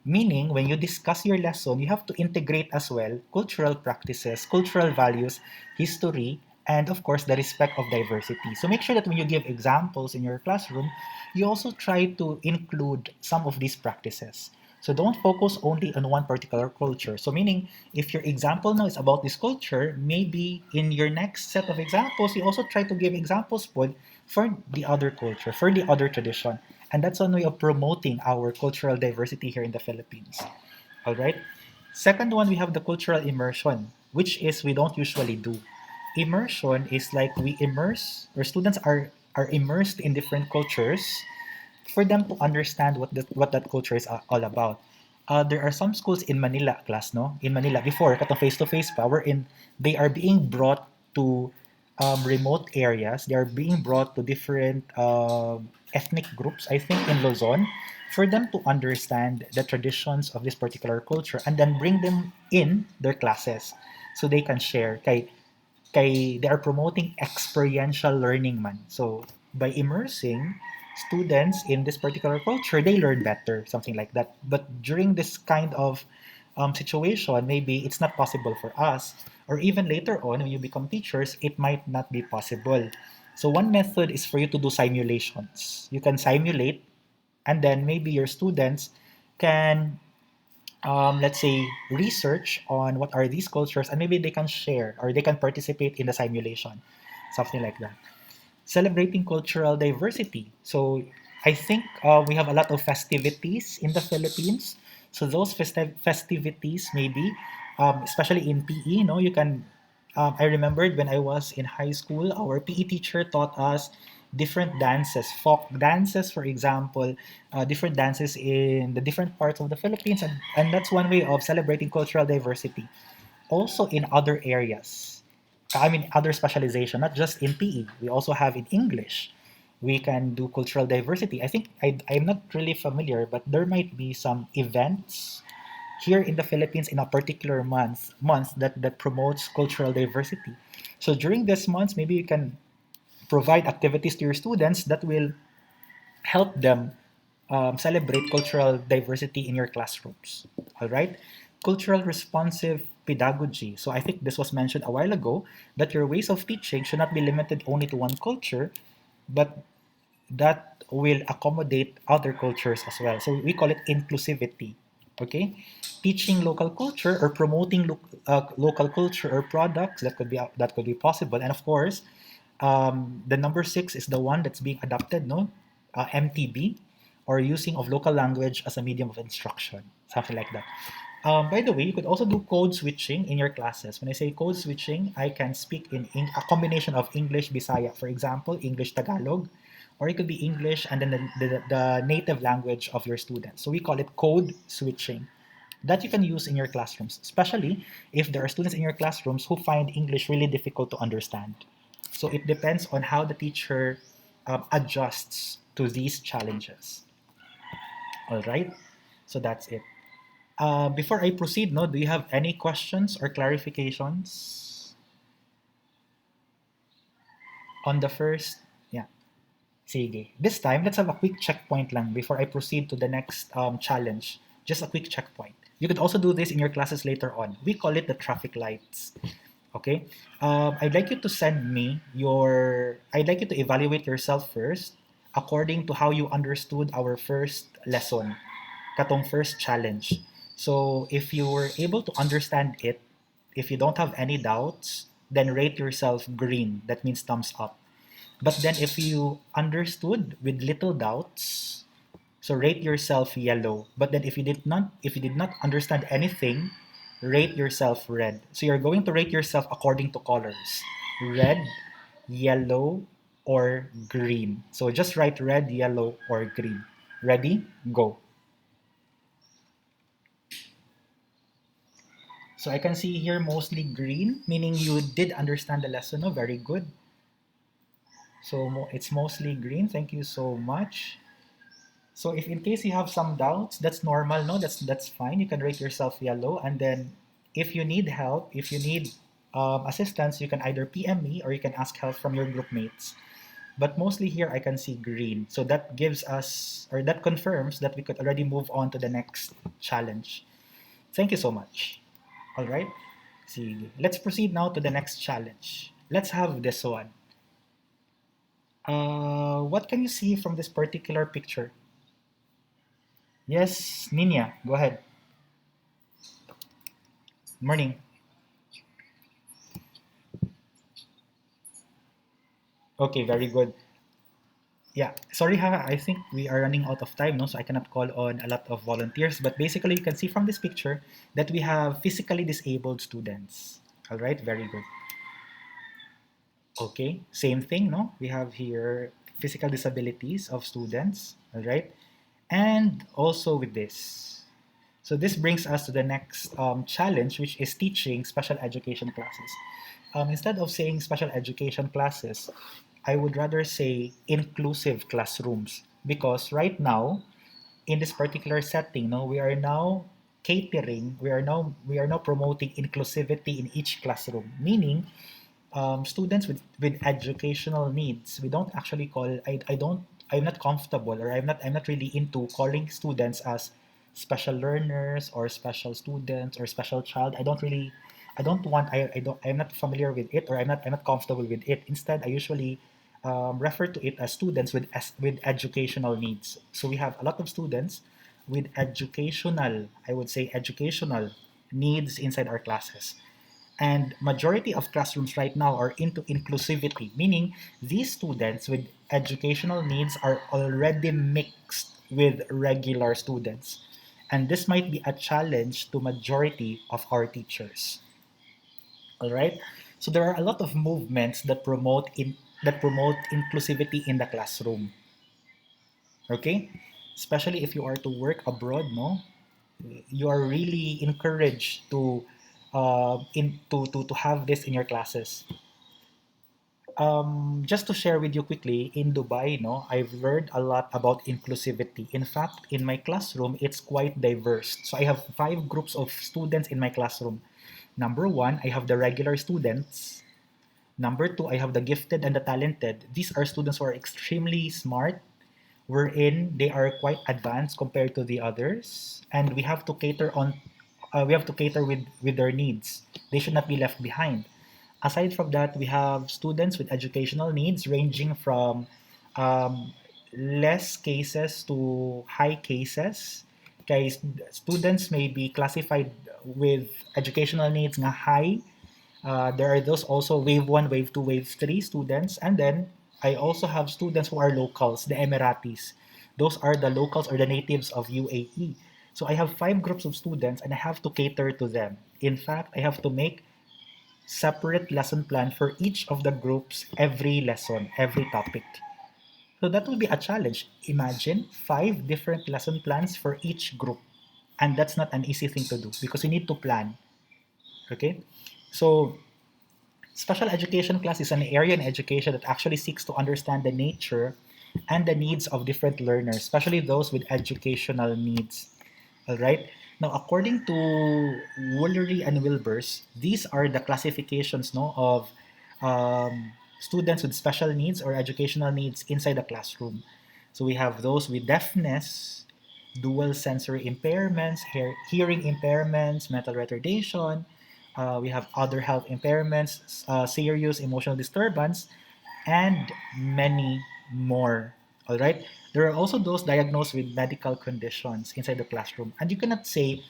meaning when you discuss your lesson, you have to integrate as well cultural practices, cultural values, history, and of course the respect of diversity. So make sure that when you give examples in your classroom, you also try to include some of these practices. So don't focus only on one particular culture. So meaning if your example now is about this culture, maybe in your next set of examples, you also try to give examples for the other culture, for the other tradition. And that's one way of promoting our cultural diversity here in the Philippines. All right. Second one, we have the cultural immersion, which is we don't usually do. Immersion is like we immerse, or students are immersed in different cultures for them to understand what that culture is all about. There are some schools in Manila, class, no? In Manila, before, katong face-to-face pa, wherein they are being brought to remote areas. They are being brought to different ethnic groups, I think, in Luzon, for them to understand the traditions of this particular culture and then bring them in their classes so they can share. They are promoting experiential learning man. So by immersing students in this particular culture, they learn better, something like that. But during this kind of situation, maybe it's not possible for us, or even later on when you become teachers, it might not be possible. So one method is for you to do simulations. You can simulate, and then maybe your students can let's say, research on what are these cultures, and maybe they can share or they can participate in the simulation, something like that. Celebrating cultural diversity. So I think we have a lot of festivities in the Philippines. So those festivities, maybe, especially in PE, you can. I remembered when I was in high school, our PE teacher taught us different dances, folk dances, for example, different dances in the different parts of the Philippines, and that's one way of celebrating cultural diversity. Also in other areas, I mean, other specialization, not just in PE. We also have in English. We can do cultural diversity. I think I'm not really familiar, but there might be some events here in the Philippines in a particular month that promotes cultural diversity. So during this month, maybe you can provide activities to your students that will help them celebrate cultural diversity in your classrooms. All right? Cultural responsive pedagogy. So I think this was mentioned a while ago that your ways of teaching should not be limited only to one culture, but that will accommodate other cultures as well. So we call it inclusivity. Okay, teaching local culture or promoting local culture or products that could be possible, and of course, the number six is the one that's being adopted, no, MTB, or using of local language as a medium of instruction, something like that. By the way, you could also do code switching in your classes. When I say code switching, I can speak in a combination of English Bisaya, for example, English Tagalog, or it could be English and then the native language of your students. So we call it code switching that you can use in your classrooms, especially if there are students in your classrooms who find English really difficult to understand. So it depends on how the teacher adjusts to these challenges. All right, so that's it. Before I proceed, no, do you have any questions or clarifications on the first? Yeah, sige. This time, let's have a quick checkpoint lang before I proceed to the next challenge. Just a quick checkpoint. You could also do this in your classes later on. We call it the traffic lights. Okay? I'd like you to send me your, I'd like you to evaluate yourself first according to how you understood our first lesson, katong first challenge. So if you were able to understand it, if you don't have any doubts, then rate yourself green. That means thumbs up. But then if you understood with little doubts, so rate yourself yellow. But then if you did not understand anything, rate yourself red. So you're going to rate yourself according to colors. Red, yellow, or green. So just write red, yellow, or green. Ready? Go. So I can see here mostly green, meaning you did understand the lesson. Oh, very good. So it's mostly green. Thank you so much. So if in case you have some doubts, that's normal. No, that's fine. You can rate yourself yellow, and then if you need help, if you need assistance, you can either PM me or you can ask help from your group mates. But mostly here I can see green. So that gives us, or that confirms that we could already move on to the next challenge. Thank you so much. All right. See, let's proceed now to the next challenge. Let's have this one. What can you see from this particular picture? Yes, Nina, go ahead. Morning. Okay, very good. Yeah, sorry ha, I think we are running out of time, no? So I cannot call on a lot of volunteers. But basically, you can see from this picture that we have physically disabled students. All right, very good. Okay, same thing, no? We have here physical disabilities of students, all right? And also with this. So this brings us to the next challenge, which is teaching special education classes. Instead of saying special education classes, I would rather say inclusive classrooms because right now, in this particular setting, no, we are now catering, we are now promoting inclusivity in each classroom, meaning students with educational needs. We don't actually call. I don't. I'm not comfortable, or I'm not really into calling students as special learners or special students or special child. I don't really. I don't want. I don't. I'm not familiar with it, or I'm not comfortable with it. Instead, I usually refer to it as students with educational needs. So we have a lot of students with educational. I would say educational needs inside our classes. And majority of classrooms right now are into inclusivity, meaning these students with educational needs are already mixed with regular students. And this might be a challenge to majority of our teachers. All right? So there are a lot of movements that promote inclusivity in the classroom. Okay? Especially if you are to work abroad, no? You are really encouraged to have this in your classes. Just to share with you quickly, in Dubai, no, I've learned a lot about inclusivity. In fact, in my classroom, it's quite diverse. So I have 5 groups of students in my classroom. Number one, I have the regular students. Number two, I have the gifted and the talented. These are students who are extremely smart, wherein they are quite advanced compared to the others, and we have to cater with their needs. They should not be left behind. Aside from that, we have students with educational needs ranging from um, less cases to high cases. Okay, students may be classified with educational needs nga high. There are those also wave 1, wave 2, wave 3 students. And then I also have students who are locals, the Emiratis. Those are the locals or the natives of UAE. So I have 5 groups of students and I have to cater to them. In fact, I have to make separate lesson plan for each of the groups every lesson, every topic. So that would be a challenge. Imagine 5 different lesson plans for each group. And that's not an easy thing to do because you need to plan. Okay? So special education class is an area in education that actually seeks to understand the nature and the needs of different learners, especially those with educational needs. All right. Now, according to Woolery and Wilbers, these are the classifications, no, of students with special needs or educational needs inside the classroom. So we have those with deafness, dual sensory impairments, hearing impairments, mental retardation. We have other health impairments, serious emotional disturbance, and many more. All right. There are also those diagnosed with medical conditions inside the classroom, and you cannot say,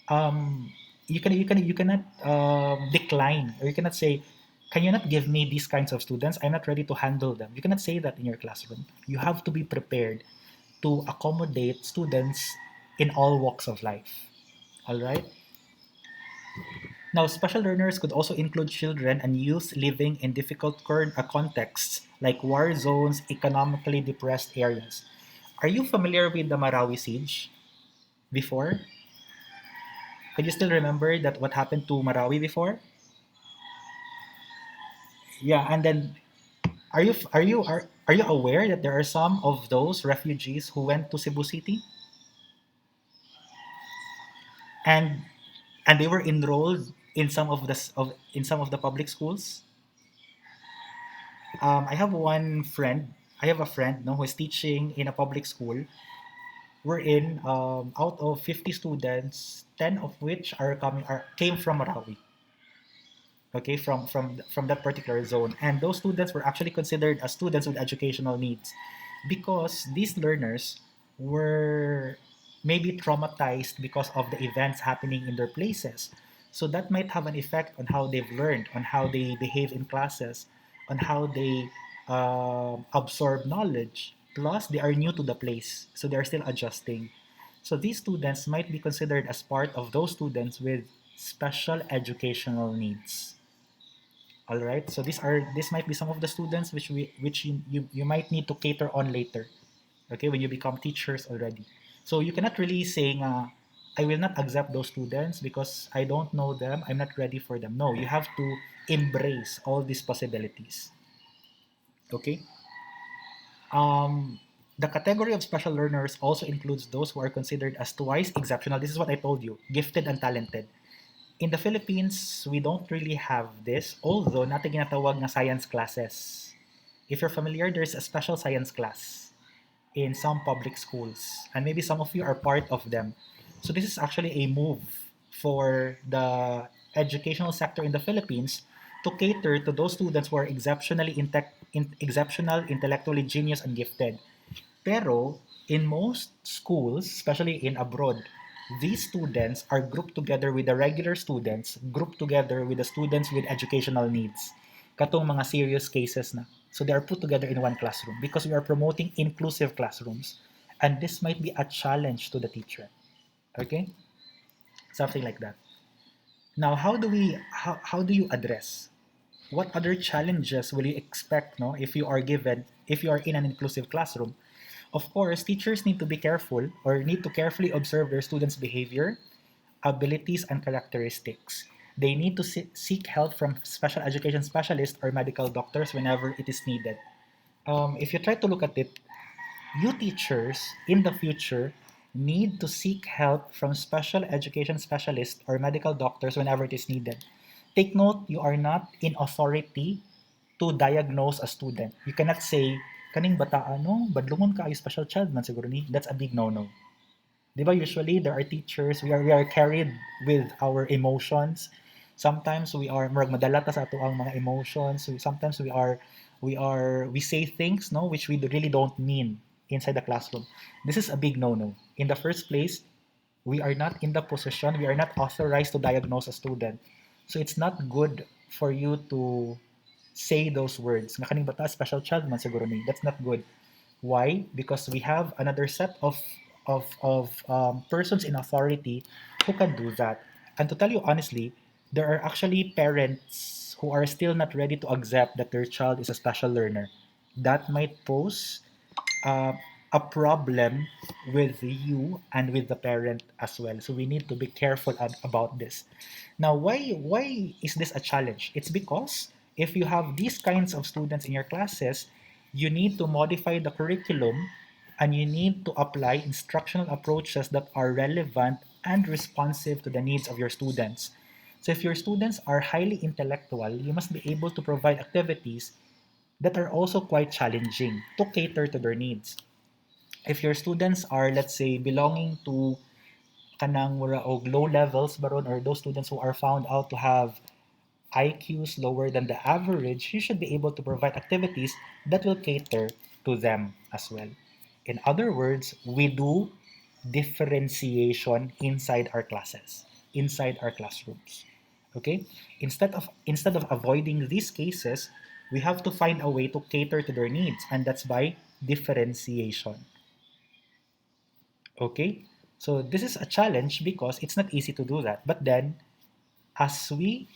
um, you cannot decline, or you cannot say, can you not give me these kinds of students? I'm not ready to handle them. You cannot say that in your classroom. You have to be prepared to accommodate students in all walks of life. All right. Now, special learners could also include children and youth living in difficult contexts like war zones, economically depressed areas. Are you familiar with the Marawi siege before? Can you still remember that what happened to Marawi before? Yeah, and then are you aware that there are some of those refugees who went to Cebu City and they were enrolled in some of the public schools? I have one friend. I have a friend, no, who is teaching in a public school. We're in out of 50 students, 10 of which came from Marawi. Okay, from that particular zone, and those students were actually considered as students with educational needs because these learners were maybe traumatized because of the events happening in their places. So that might have an effect on how they've learned, on how they behave in classes, on how they absorb knowledge. Plus, they are new to the place, so they're still adjusting. So these students might be considered as part of those students with special educational needs. All right. So this might be some of the students which you might need to cater on later. Okay, when you become teachers already. So you cannot really say I will not accept those students because I don't know them. I'm not ready for them. No, you have to embrace all these possibilities. Okay. Um, the category of special learners also includes those who are considered as twice exceptional. This is what I told you, gifted and talented. In the Philippines, we don't really have this, although natin ginatawag na science classes. If you're familiar, there's a special science class in some public schools, and maybe some of you are part of them. So this is actually a move for the educational sector in the Philippines to cater to those students who are exceptional, intellectually genius, and gifted. Pero in most schools, especially in abroad, these students are grouped together with the regular students, grouped together with the students with educational needs. Katong mga serious cases na. So they are put together in one classroom because we are promoting inclusive classrooms. And this might be a challenge to the teacher. Okay? Something like that. Now, how do you address? What other challenges will you expect, no, if you are in an inclusive classroom? Of course, teachers need to be careful or need to carefully observe their students' behavior, abilities, and characteristics. They need to seek help from special education specialists or medical doctors whenever it is needed. If you try to look at it, you teachers in the future need to seek help from special education specialists or medical doctors whenever it is needed. Take note, you are not in authority to diagnose a student. You cannot say, kaning bata ano, badlungon ka ay special child man siguro ni. That's a big no-no. Di ba usually there are teachers, we are carried with our emotions. Sometimes we are murag madala ta sa ato ang mga emotions. So sometimes we say things no which we really don't mean inside the classroom. This is a big no-no. In the first place, we are not in the position, we are not authorized to diagnose a student. So it's not good for you to say those words. Nga kaning bata special child man siguro ni. That's not good. Why? Because we have another set of persons in authority who can do that. And to tell you honestly, there are actually parents who are still not ready to accept that their child is a special learner. That might pose uh, a problem with you and with the parent as well. So we need to be careful about this. Now, why is this a challenge? It's because if you have these kinds of students in your classes, you need to modify the curriculum and you need to apply instructional approaches that are relevant and responsive to the needs of your students. So if your students are highly intellectual, you must be able to provide activities that are also quite challenging to cater to their needs. If your students are, let's say, belonging to kanang mura og low levels baron, or those students who are found out to have IQs lower than the average, you should be able to provide activities that will cater to them as well. In other words, we do differentiation inside our classes, inside our classrooms. Okay? Instead of avoiding these cases, we have to find a way to cater to their needs, and that's by differentiation. Okay? So this is a challenge because it's not easy to do that. But then as we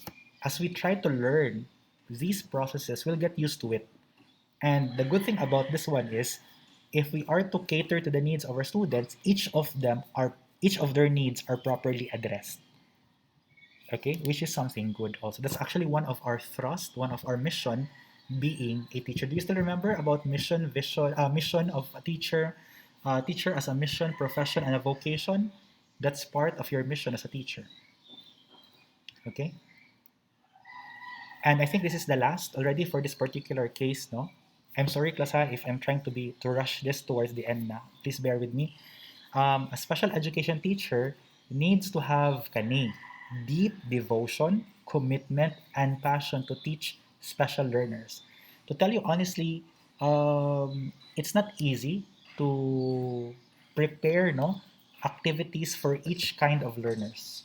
try to learn these processes, we'll get used to it. And the good thing about this one is if we are to cater to the needs of our students, each of their needs are properly addressed. Okay, which is something good also. That's actually one of our thrust, one of our mission being a teacher. Do you still remember about mission, vision, mission of a teacher, teacher as a mission, profession, and a vocation? That's part of your mission as a teacher. Okay. And I think this is the last already for this particular case, no? I'm sorry, Klasa, if I'm trying to rush this towards the end now. Please bear with me. A special education teacher needs to have kani, deep devotion, commitment, and passion to teach special learners. To tell you honestly, it's not easy to prepare no activities for each kind of learners.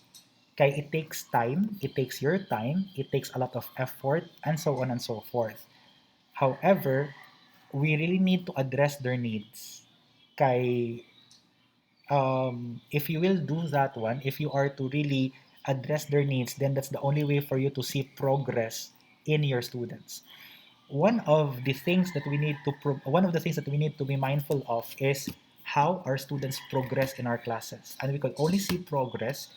Kaya it takes time, it takes your time, it takes a lot of effort, and so on and so forth. However, we really need to address their needs. Kay, if you will do that one, if you are to really address their needs, then that's the only way for you to see progress in your students. One of the things that we need to be mindful of is how our students progress in our classes, and we could only see progress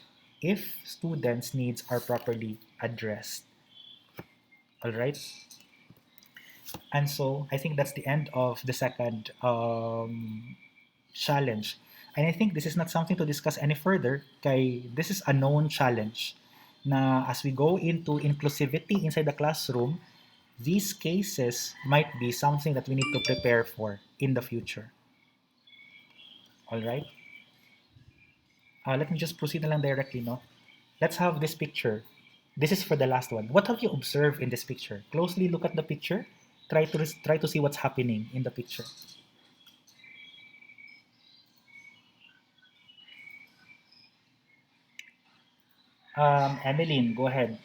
if students needs are properly addressed. All right, and so I think that's the end of the second challenge. And I think this is not something to discuss any further, kay this is a known challenge na as we go into inclusivity inside the classroom, these cases might be something that we need to prepare for in the future. All right? Let me just proceed na lang directly, no? Let's have this picture. This is for the last one. What have you observed in this picture? Closely look at the picture. Try to see what's happening in the picture. Emeline, go ahead.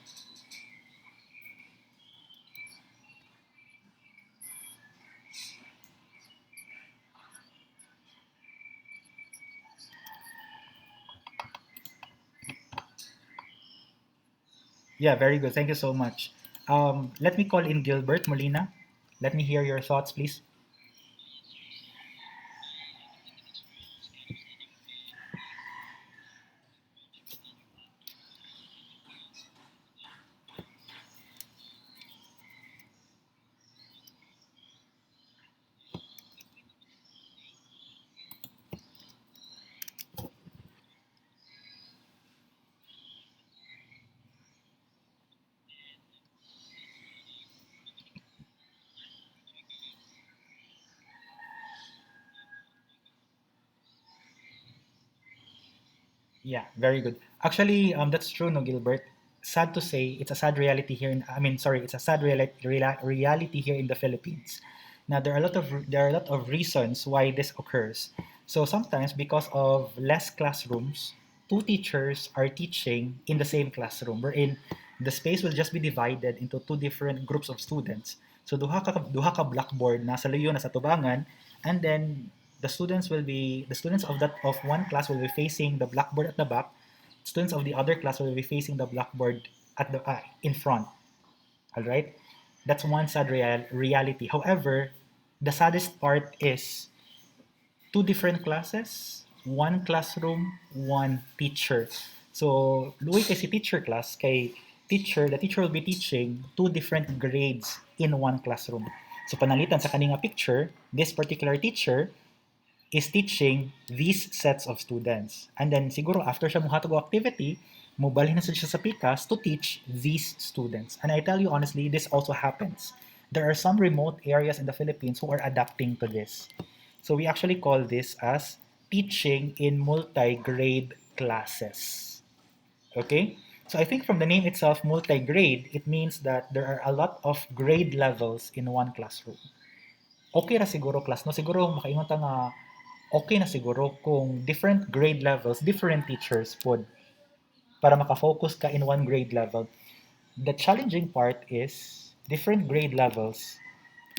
Yeah, very good. Thank you so much. Let me call in Gilbert Molina. Let me hear your thoughts, please. Yeah, very good. Actually, that's true, no, Gilbert. Sad to say, it's a sad reality here. It's a sad reality here in the Philippines. Now, there are a lot of reasons why this occurs. So sometimes, because of less classrooms, two teachers are teaching in the same classroom, wherein the space will just be divided into two different groups of students. So duha ka blackboard nasa layo nasa tubangan, and then the students of one class will be facing the blackboard at the back. Students of the other class will be facing the blackboard at the in front. All right, that's one sad reality. However, the saddest part is two different classes, one classroom, one teacher. So, luwi kay si teacher class, kay the teacher will be teaching two different grades in one classroom. So, panalitan sa kaninga picture, this particular teacher is teaching these sets of students. And then, siguro, after siya muhatag og activity, mubalhin na siya sa PICAS to teach these students. And I tell you honestly, this also happens. There are some remote areas in the Philippines who are adapting to this. So we actually call this as teaching in multi-grade classes. Okay? So I think from the name itself, multi-grade, it means that there are a lot of grade levels in one classroom. Okay ra siguro class, no? Siguro makaingon ta nga okay na siguro kung different grade levels, different teachers pod para makafocus ka in one grade level. The challenging part is different grade levels,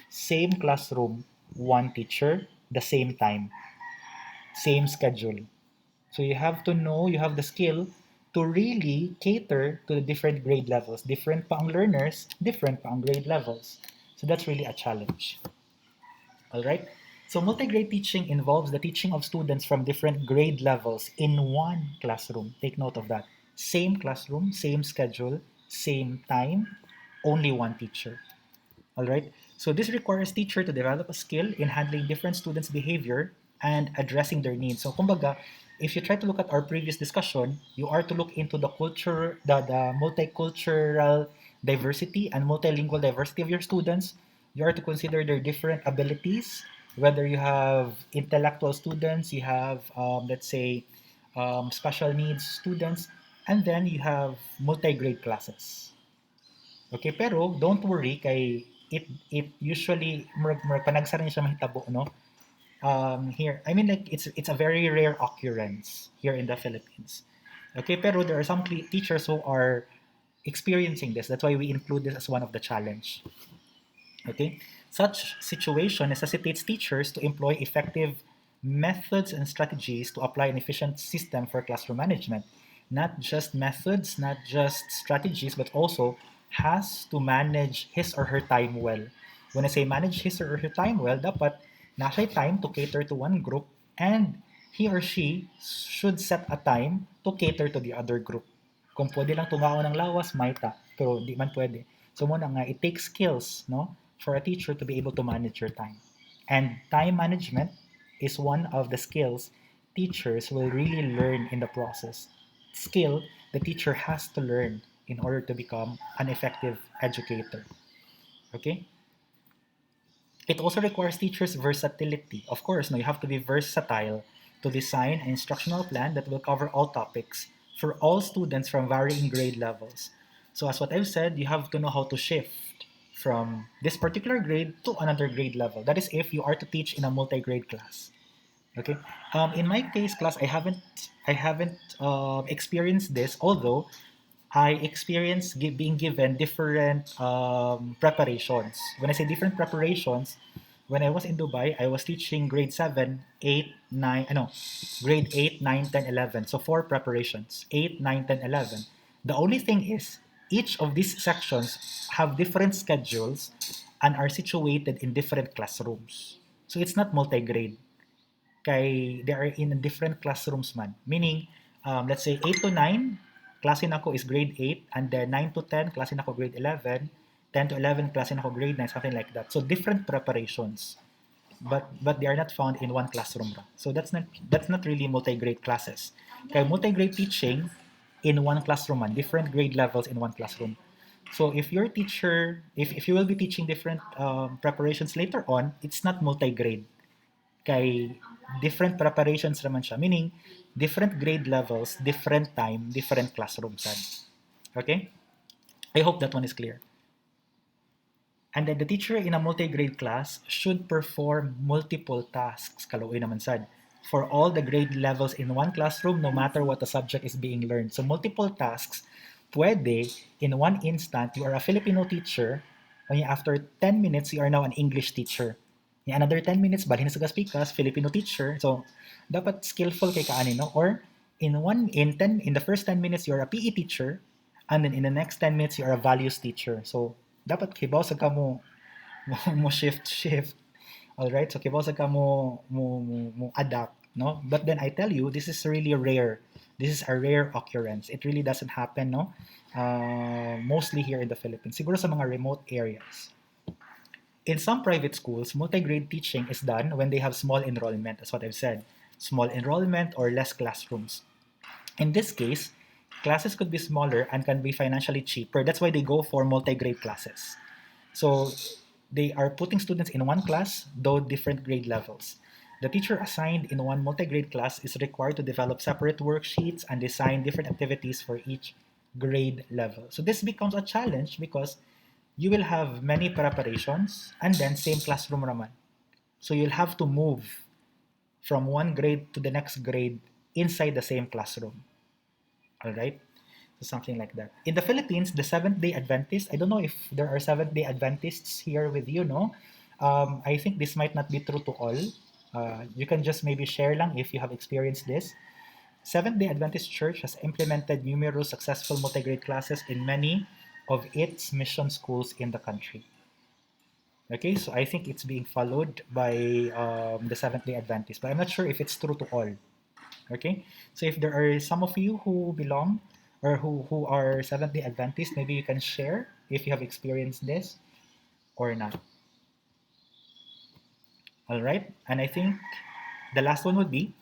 same classroom, one teacher, the same time, same schedule. So you have to know, you have the skill to really cater to the different grade levels. Different pa ang learners, different pa ang grade levels. So that's really a challenge. All right? So multi-grade teaching involves the teaching of students from different grade levels in one classroom. Take note of that. Same classroom, same schedule, same time, only one teacher. All right. So this requires teacher to develop a skill in handling different students' behavior and addressing their needs. So kumbaga, if you try to look at our previous discussion, you are to look into the culture, the multicultural diversity and multilingual diversity of your students. You are to consider their different abilities, whether you have intellectual students, you have, let's say, special needs students, and then you have multi-grade classes. Okay, pero don't worry kay it usually murag panagsara niya siya mahitabo no. Here, I mean like it's a very rare occurrence here in the Philippines. Okay, pero there are some teachers who are experiencing this. That's why we include this as one of the challenge. Okay, such situation necessitates teachers to employ effective methods and strategies to apply an efficient system for classroom management. Not just methods, not just strategies, but also has to manage his or her time well. When I say manage his or her time well, dapat nasa time to cater to one group and he or she should set a time to cater to the other group. Kung pwede lang tungaon ng lawas, may ta. Pero di man pwede. So muna nga, it takes skills, no? For a teacher to be able to manage your time. And time management is one of the skills teachers will really learn in the process. Skill the teacher has to learn in order to become an effective educator. Okay? It also requires teachers' versatility. Of course, no, you have to be versatile to design an instructional plan that will cover all topics for all students from varying grade levels. So as what I've said, you have to know how to shift from this particular grade to another grade level. That is if you are to teach in a multi-grade class. Okay. In my case, class, I haven't experienced this. Although I experienced being given different preparations. When I say different preparations, when I was in Dubai, I was teaching grade 7, 8, 9, no, grade 8, 9, 10, 11. So four preparations, 8, 9, 10, 11. The only thing is, each of these sections have different schedules and are situated in different classrooms. So it's not multi-grade. Kay they are in different classrooms man. Meaning, let's say 8 to 9, klase nako is grade 8, and then 9 to 10, klase nako grade 11, 10 to 11, klase nako grade 9, something like that. So different preparations. But they are not found in one classroom. So that's not really multi-grade classes. Kay multi-grade teaching in one classroom man, different grade levels in one classroom. So if your teacher, if you will be teaching different preparations later on, it's not multi-grade kay different preparations naman siya. Meaning, different grade levels, different time, different classrooms. Okay? I hope that one is clear. And then the teacher in a multi-grade class should perform multiple tasks, kaluoy naman sad, for all the grade levels in one classroom, no matter what the subject is being learned. So multiple tasks, pwede, in one instant, you are a Filipino teacher, and after 10 minutes, you are now an English teacher. In another 10 minutes, balhin na sa Gaspikas, Filipino teacher. So, dapat skillful kay kaani, no? Or, in the first 10 minutes, you're a PE teacher, and then in the next 10 minutes, you're a values teacher. So, dapat kibaw sa ka mo shift. All right, so kibaw ka mo adapt, no? But then I tell you, this is really rare. This is a rare occurrence. It really doesn't happen, no? Mostly here in the Philippines. Siguro sa mga remote areas. In some private schools, multi-grade teaching is done when they have small enrollment, that's what I've said. Small enrollment or less classrooms. In this case, classes could be smaller and can be financially cheaper. That's why they go for multi-grade classes. So they are putting students in one class, though different grade levels. The teacher assigned in one multi-grade class is required to develop separate worksheets and design different activities for each grade level. So this becomes a challenge because you will have many preparations and then same classroom naman. So you'll have to move from one grade to the next grade inside the same classroom. All right? So something like that. In the Philippines, the Seventh Day Adventists, I don't know if there are Seventh Day Adventists here with you, no? I think this might not be true to all. You can just maybe share lang if you have experienced this. Seventh Day Adventist Church has implemented numerous successful multi-grade classes in many of its mission schools in the country. Okay, so I think it's being followed by the Seventh Day Adventists, but I'm not sure if it's true to all. Okay, so if there are some of you who belong or who are Seventh Day Adventists, maybe you can share if you have experienced this or not. All right, and I think the last one would be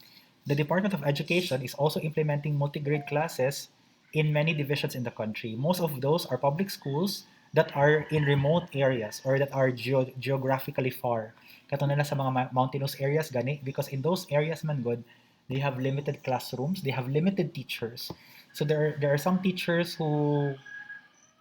the Department of Education is also implementing multi-grade classes in many divisions in the country. Most of those are public schools that are in remote areas or that are geographically far. Kato nila sa mga mountainous areas gani because in those areas man good, they have limited classrooms, they have limited teachers. So there are some teachers who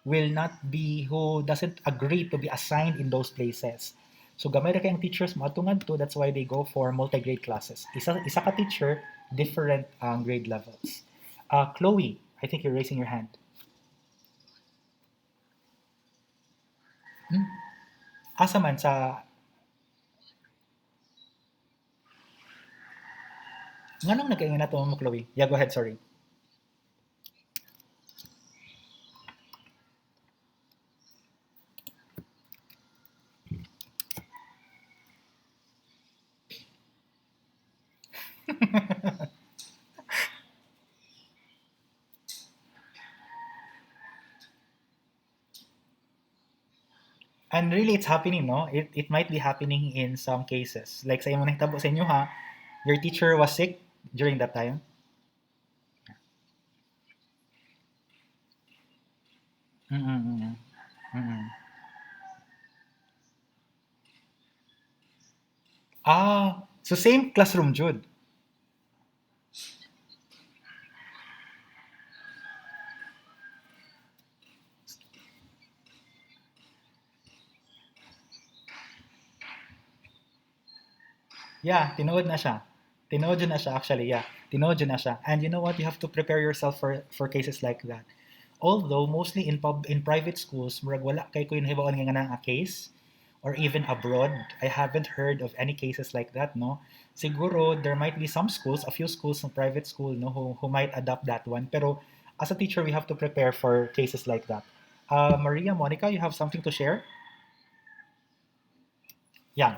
doesn't agree to be assigned in those places. So gamay ra kayong teachers matungad to, that's why they go for multi-grade classes. Isa ka teacher, different grade levels. Chloe, I think you're raising your hand. Hmm? Asa man sa nganong nagkaingon na to mo Chloe? Yeah, go ahead, sorry. And really, it's happening, no? It might be happening in some cases. Like sa imo nahitabo sa inyo ha, your teacher was sick during that time. Mm-mm, mm-mm. So same classroom, Jude. Yeah, tinuod na siya. Tinuod yun na siya actually, yeah. Tinuod yun na siya. And you know what? You have to prepare yourself for cases like that. Although mostly in private schools, murag wala kay ko hibaon nga nga a case or even abroad, I haven't heard of any cases like that, no. Siguro there might be some schools, a few schools in private school, no, who might adopt that one. Pero as a teacher, we have to prepare for cases like that. Maria, Monica, you have something to share? Yeah.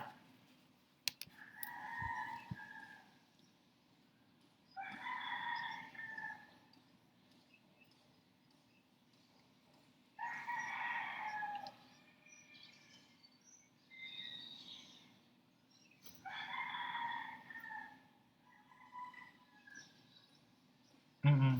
Mm-mm.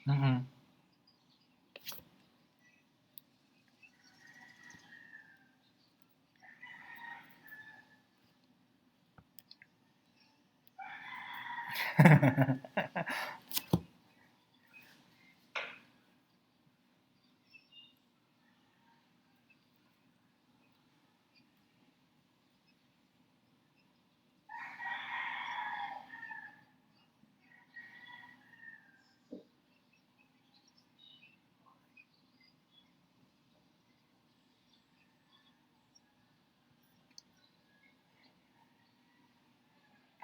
Mm-mm.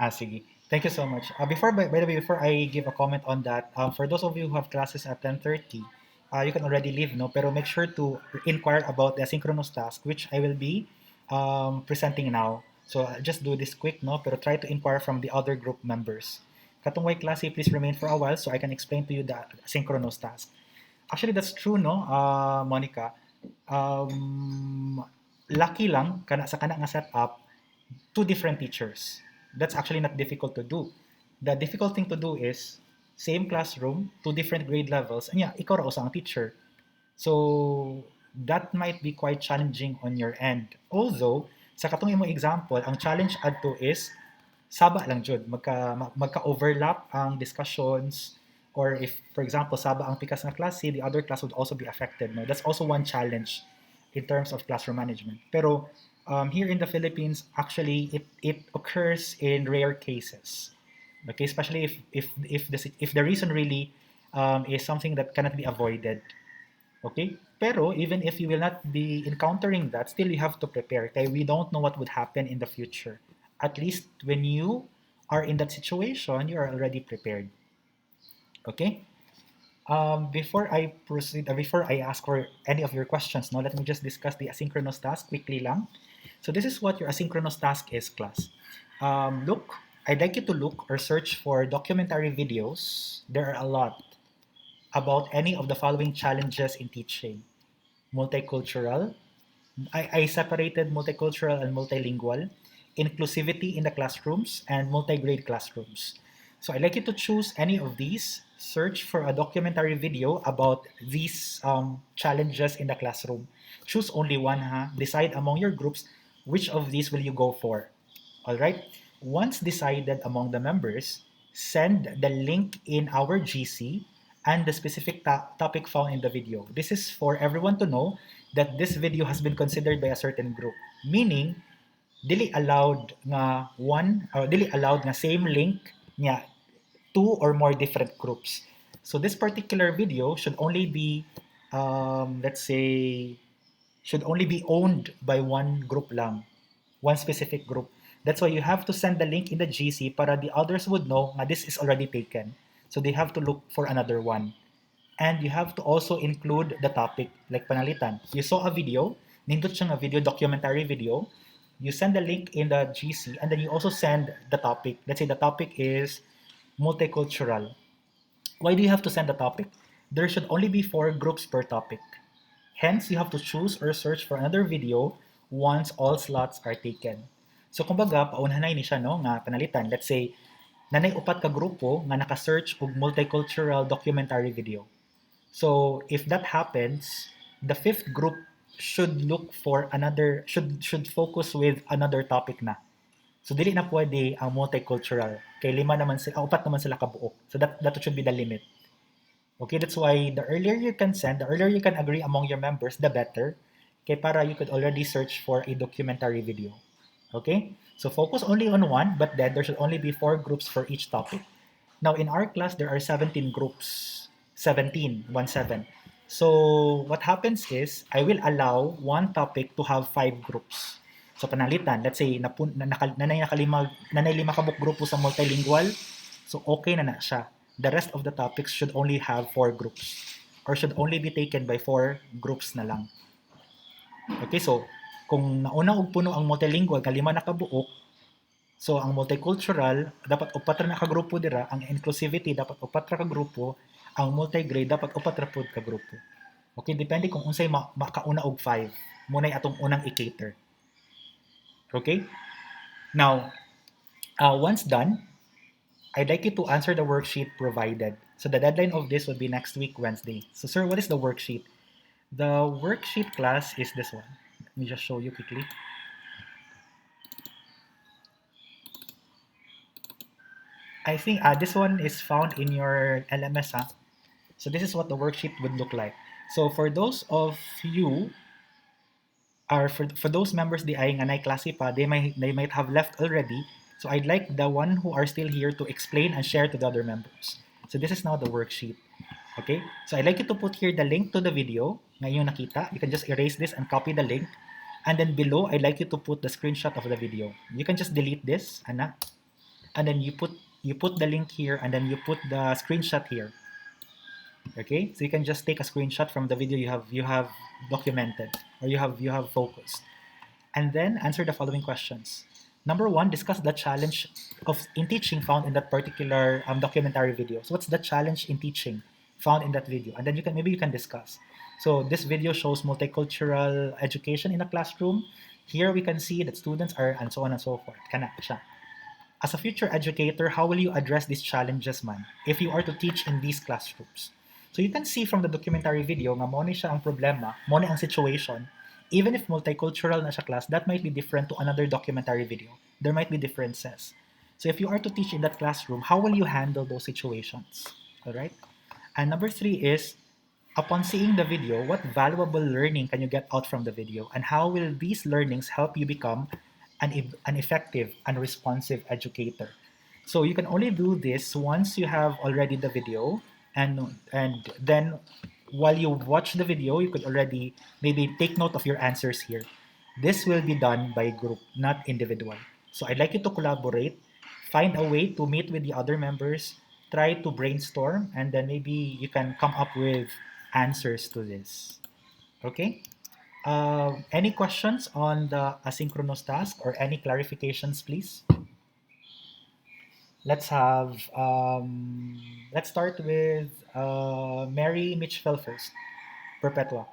Sige. Thank you so much. By the way, before I give a comment on that, for those of you who have classes at 10:30, you can already leave, no? Pero make sure to inquire about the asynchronous task, which I will be presenting now. So just do this quick, no? Pero try to inquire from the other group members. Katungway klase, please remain for a while so I can explain to you the asynchronous task. Actually, that's true, no, Monica? Um, Lucky lang, sa kana nga setup, two different teachers. That's actually not difficult to do. The difficult thing to do is same classroom, two different grade levels, and yeah, ikaw raw ang teacher. So that might be quite challenging on your end. Although, sa katong imong example, ang challenge adto is saba lang jud magka-overlap ang discussions, or if for example saba ang pikas na klase, the other class would also be affected, no? That's also one challenge in terms of classroom management. Pero here in the Philippines, actually it occurs in rare cases. Okay, especially if the reason really is something that cannot be avoided. Okay? Pero even if you will not be encountering that, still you have to prepare. Okay? We don't know what would happen in the future. At least when you are in that situation, you are already prepared. Okay? Before I proceed, before I ask for any of your questions, no, let me just discuss the asynchronous task quickly lang. So this is what your asynchronous task is, class. Look, I'd like you to look or search for documentary videos. There are a lot about any of the following challenges in teaching. Multicultural. I separated multicultural and multilingual, inclusivity in the classrooms, and multi-grade classrooms. So I'd like you to choose any of these, search for a documentary video about these challenges in the classroom. Choose only one, ha? Decide among your groups which of these will you go for. All right? Once decided among the members, send the link in our GC and the specific topic found in the video. This is for everyone to know that this video has been considered by a certain group. Meaning, dili allowed nga same link niya two or more different groups. So this particular video should only be, let's say, should only be owned by one group lang, one specific group. That's why you have to send the link in the GC para the others would know na this is already taken. So they have to look for another one. And you have to also include the topic, like panalitan. You saw a video, nindot siya nga video, documentary video. You send the link in the GC and then you also send the topic. Let's say the topic is multicultural. Why do you have to send the topic? There should only be 4 groups per topic. Hence, you have to choose or search for another video once all slots are taken. So kumbaga, paunhanay ni siya, no, nga panalitan. Let's say, nanay upat ka grupo nga naka-search og multicultural documentary video. So if that happens, the 5th group should look for another, should focus with another topic na. So dili na pwede ang multicultural. Kay 5 naman sila, 4 naman sila kabuok. So that should be the limit. Okay, that's why the earlier you can send, the earlier you can agree among your members, the better. Kay para you could already search for a documentary video. Okay? So focus only on one, but then there should only be 4 groups for each topic. Now in our class, there are 17 groups. 17, 1-7. So what happens is, I will allow one topic to have 5 groups. So panalitan, let's say, nanay lima kabuk grupo sa multilingual, so okay na siya. The rest of the topics should only have 4 groups or should only be taken by 4 groups na lang. Okay, so kung nauna og puno ang multilingual, kalima na kabuok, so ang multicultural, dapat 4 na ka grupo dira, ang inclusivity, dapat 4 ka grupo, ang multi-grade, dapat 4 pod ka grupo. Okay, depende kung unsay makauna og 5. Munay atong unang i-cater. Okay? Now, once done, I'd like you to answer the worksheet provided. So the deadline of this would be next week, Wednesday. So sir, what is the worksheet? The worksheet, class, is this one. Let me just show you quickly. I think this one is found in your LMS. So this is what the worksheet would look like. So for those of you, or for those members di ay nga nay klase pa, they might have left already. So I'd like the one who are still here to explain and share to the other members. So this is now the worksheet. Okay? So I'd like you to put here the link to the video. Ngayon nakita, you can just erase this and copy the link. And then below, I'd like you to put the screenshot of the video. You can just delete this, ana. and then you put the link here, and then you put the screenshot here. Okay, so you can just take a screenshot from the video you have documented, or you have focused, and then answer the following questions. Number one, discuss the challenge in teaching found in that particular documentary video. So what's the challenge in teaching found in that video? And then you can discuss. So this video shows multicultural education in a classroom. Here we can see that students are, and so on and so forth. Kana siya. As a future educator, how will you address these challenges man if you are to teach in these classrooms? So you can see from the documentary video nga mo ni siya ang problema, mo ni ang situation. Even if multicultural na siya class, that might be different to another documentary video. There might be differences. So if you are to teach in that classroom, how will you handle those situations? All right? And number three is, upon seeing the video, what valuable learning can you get out from the video? And how will these learnings help you become an effective and responsive educator? So you can only do this once you have already the video, and then while you watch the video, you could already maybe take note of your answers here. This will be done by group, not individual. So I'd like you to collaborate, find a way to meet with the other members, try to brainstorm, and then maybe you can come up with answers to this. Okay? Any questions on the asynchronous task or any clarifications, please? Let's have, let's start with Mary Mitchell first. Perpetua.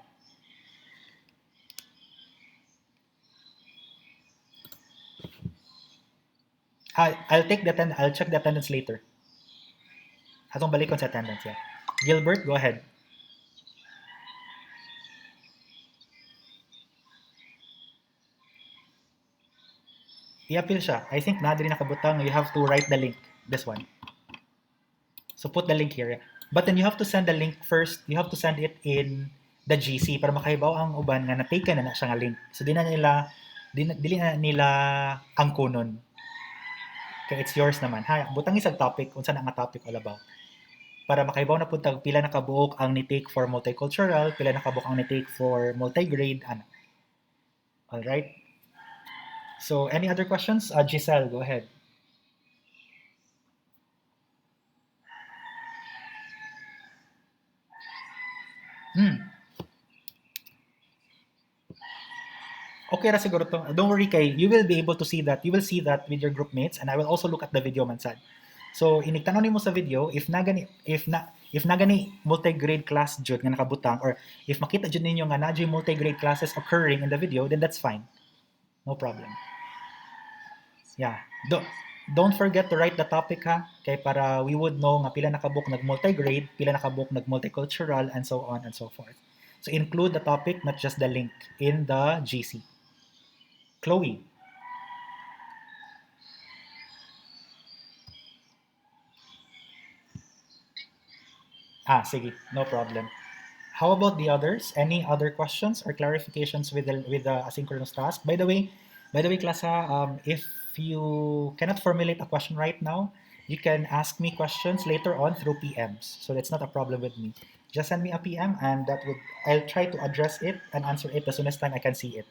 I'll check the attendance later. Atong balik ko sa attendance, yeah. Gilbert, go ahead. I-appeal siya. I think na din nakabutang, you have to write the link. This one. So put the link here. But then you have to send the link first. You have to send it in the GC para makahibaw ang uban nga na-take na siya nga link. So dili na nila angkunon. Okay, it's yours naman. Ha, butang isang topic, unsa na nga topic all about. Para makahibaw na punta pila na kabuok ang ni-take for multicultural, pila na kabuok ang ni-take for multigrade, ano. All right. So any other questions? Giselle, go ahead. Okay ra siguro to. Don't worry kay, you will be able to see that. You will see that with your group mates, and I will also look at the video man sad. So inigtanon nimo sa video if na gani multi-grade class jud nga nakabutang, or if makita jud ninyo nga na multi-grade classes occurring in the video, then that's fine. No problem. Yeah. Don't forget to write the topic ha, kay para we would know nga pila nakabook nag multi-grade, pila nakabook nag multicultural, and so on and so forth. So include the topic, not just the link in the GC. Chloe. Sige, no problem. How about the others? Any other questions or clarifications with the asynchronous task? By the way, class, if you cannot formulate a question right now, you can ask me questions later on through PMs. So that's not a problem with me. Just send me a PM, and I'll try to address it and answer it as soon as time I can see it.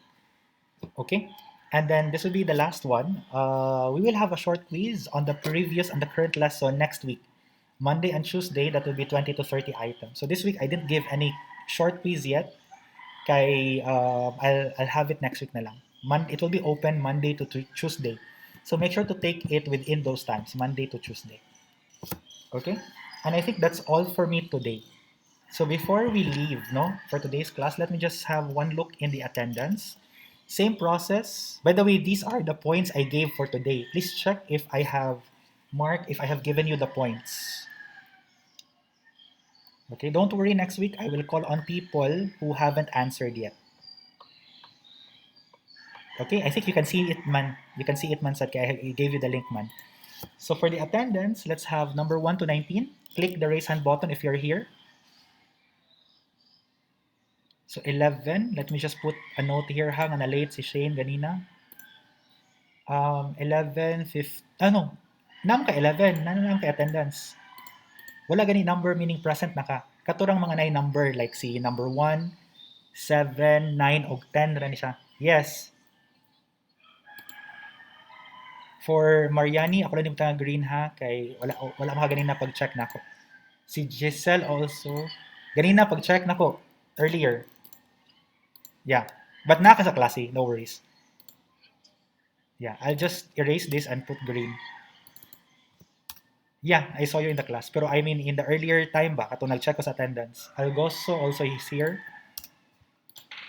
Okay? And then this will be the last one. We will have a short quiz on the previous and the current lesson next week. Monday and Tuesday, that will be 20 to 30 items. So this week, I didn't give any short quiz yet. Kay, I'll have it next week na lang. It will be open Monday to Tuesday. So make sure to take it within those times, Monday to Tuesday. Okay? And I think that's all for me today. So before we leave, no, for today's class, let me just have one look in the attendance. Same process. By the way, these are the points I gave for today. Please check if I have given you the points. Okay, don't worry, next week I will call on people who haven't answered yet. Okay, I think you can see it, man. You can see it, man, Sad. I gave you the link, man. So for the attendance, let's have number 1 to 19. Click the raise hand button if you're here. So 11, let me just put a note here ha, nga na late si Shane ganina. 11, 15, no, nam ka 11, nam ka attendance. Wala gani number meaning present na ka. Katurang mga nay number like si number 1, 7, 9, og 10 ra ni siya. Yes. For Mariani, ako lang yung tanga green ha, kay wala mga ganina pag-check na ako. Si Giselle also, ganina pag-check na ko earlier. Yeah. But naka sa klase, no worries. Yeah, I'll just erase this and put green. Yeah, I saw you in the class. Pero I mean, in the earlier time ba, katong nag-check ko sa attendance. Algoso also is here.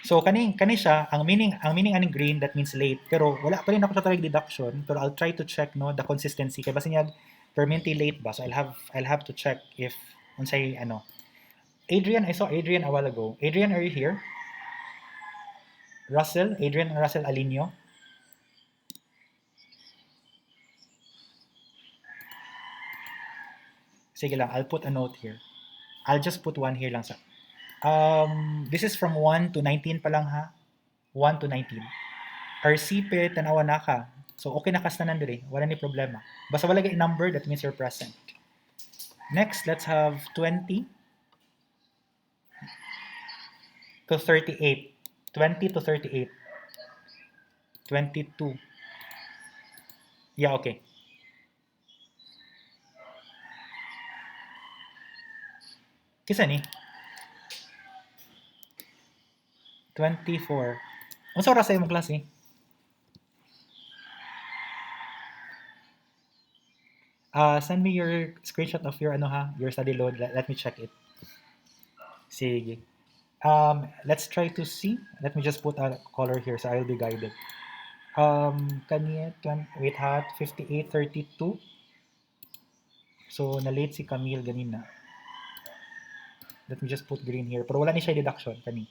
So kani siya, ang meaning aning green that means late. Pero wala pa rin ako sa try deduction, pero I'll try to check no the consistency kay basi niya permanently late ba. So I'll have to check if unsay ano. Adrian, I saw Adrian a while ago. Adrian, are you here? Russell Alinio. Sige lang, I'll put a note here. I'll just put one here lang sa. This is from 1 to 19 pa lang ha. 1 to 19. RCP, tanawa na ka. So, okay na kastanan diri. Wala ni problema. Basta wala kay number, that means you're present. Next, let's have 20 to 38. 20 to 38. 22. Yeah, okay. Kisa ni? 24. Unsa oras sa imong klase? Send me your screenshot of your your study load. Let me check it. Sige. Let's try to see. Let me just put a color here so I'll be guided. Kanya, wait ha, 58:32. So, na-late si Camille ganina. Let me just put green here. Pero wala ni siya deduction kani.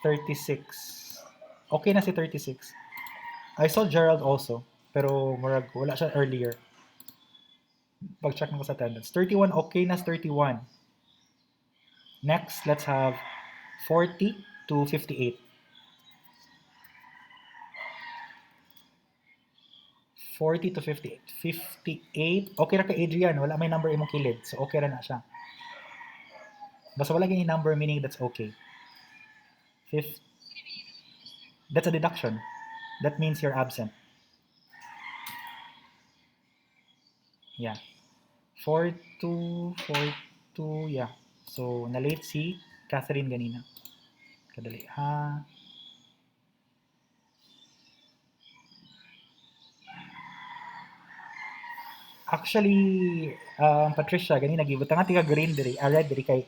36. Okay na si 36. I saw Gerald also. Pero murag wala siya earlier. Pag-check ko sa attendance. 31, okay na 31. Next, let's have 40 to 58. 40 to 58. 58. Okay ra kay Adrian. Wala may number imong kilid. So, okay ra na siya. Basta wala ganyan number, meaning that's okay. 50. That's a deduction. That means you're absent. Yeah. 42, 42, yeah. So, na-late si Catherine ganina. Kadali ha. Actually, Patricia, ganina gibutang nga tiga green diri, red diri kay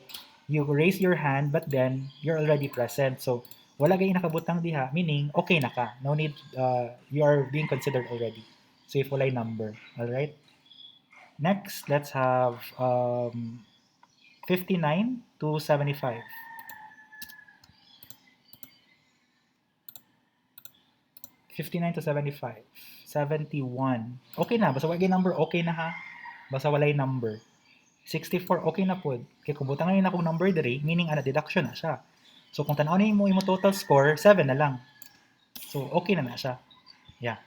you raise your hand but then you're already present. So, wala gay nakabutang diha, meaning okay na ka. No need, you are being considered already. So, if walay number, all right? Next, let's have 59 to 75. 59 to 75. 71. Okay na, basta walay number, okay na ha. Basta walay number. 64, okay na po. Kaya kung butang ngayon akong number diri, meaning deduction na siya. So kung tanaw mo yung total score, 7 na lang. So okay na siya. Yeah.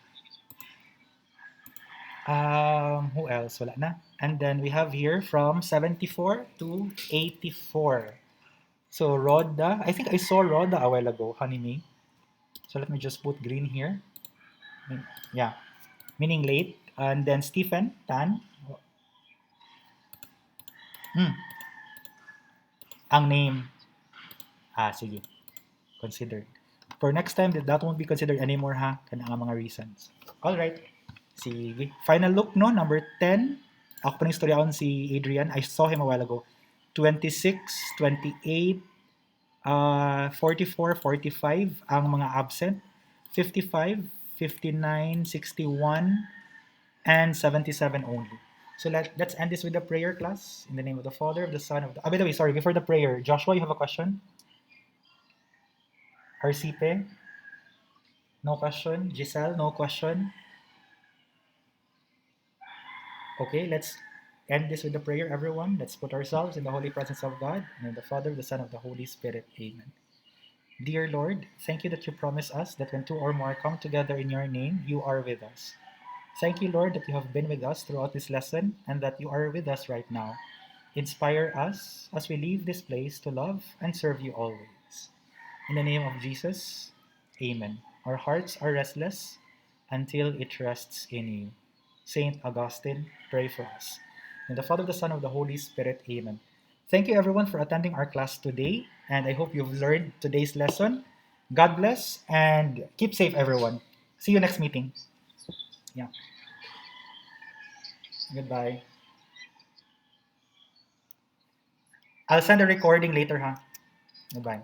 Who else? Wala na. And then we have here from 74 to 84. So Rhoda, I think I saw Rhoda a while ago, Honey May. So let me just put green here. Yeah. Meaning late. And then Stephen Tan. Ang name. Sige. Considered. For next time, that won't be considered anymore ha. Kana ang mga reasons. Alright. Sige. Final look no, number 10. Ako pa ng istoryaon si Adrian. I saw him a while ago. 26, 28, 44, 45 ang mga absent. 55, 59, 61, and 77 only. So let's end this with a prayer, class. In the name of the Father, of the Son, of the... by the way, sorry, before the prayer, Joshua, you have a question? Arcipe? No question. Giselle, no question. Okay, let's end this with a prayer, everyone. Let's put ourselves in the holy presence of God, and in the Father, the Son, of the Holy Spirit. Amen. Dear Lord, thank you that you promise us that when two or more come together in your name, you are with us. Thank you, Lord, that you have been with us throughout this lesson and that you are with us right now. Inspire us as we leave this place to love and serve you always. In the name of Jesus, amen. Our hearts are restless until it rests in you. Saint Augustine, pray for us. In the Father, the Son, of the Holy Spirit, amen. Thank you everyone for attending our class today, and I hope you've learned today's lesson. God bless and keep safe, everyone. See you next meeting. Yeah. Goodbye. I'll send a recording later, huh? Goodbye.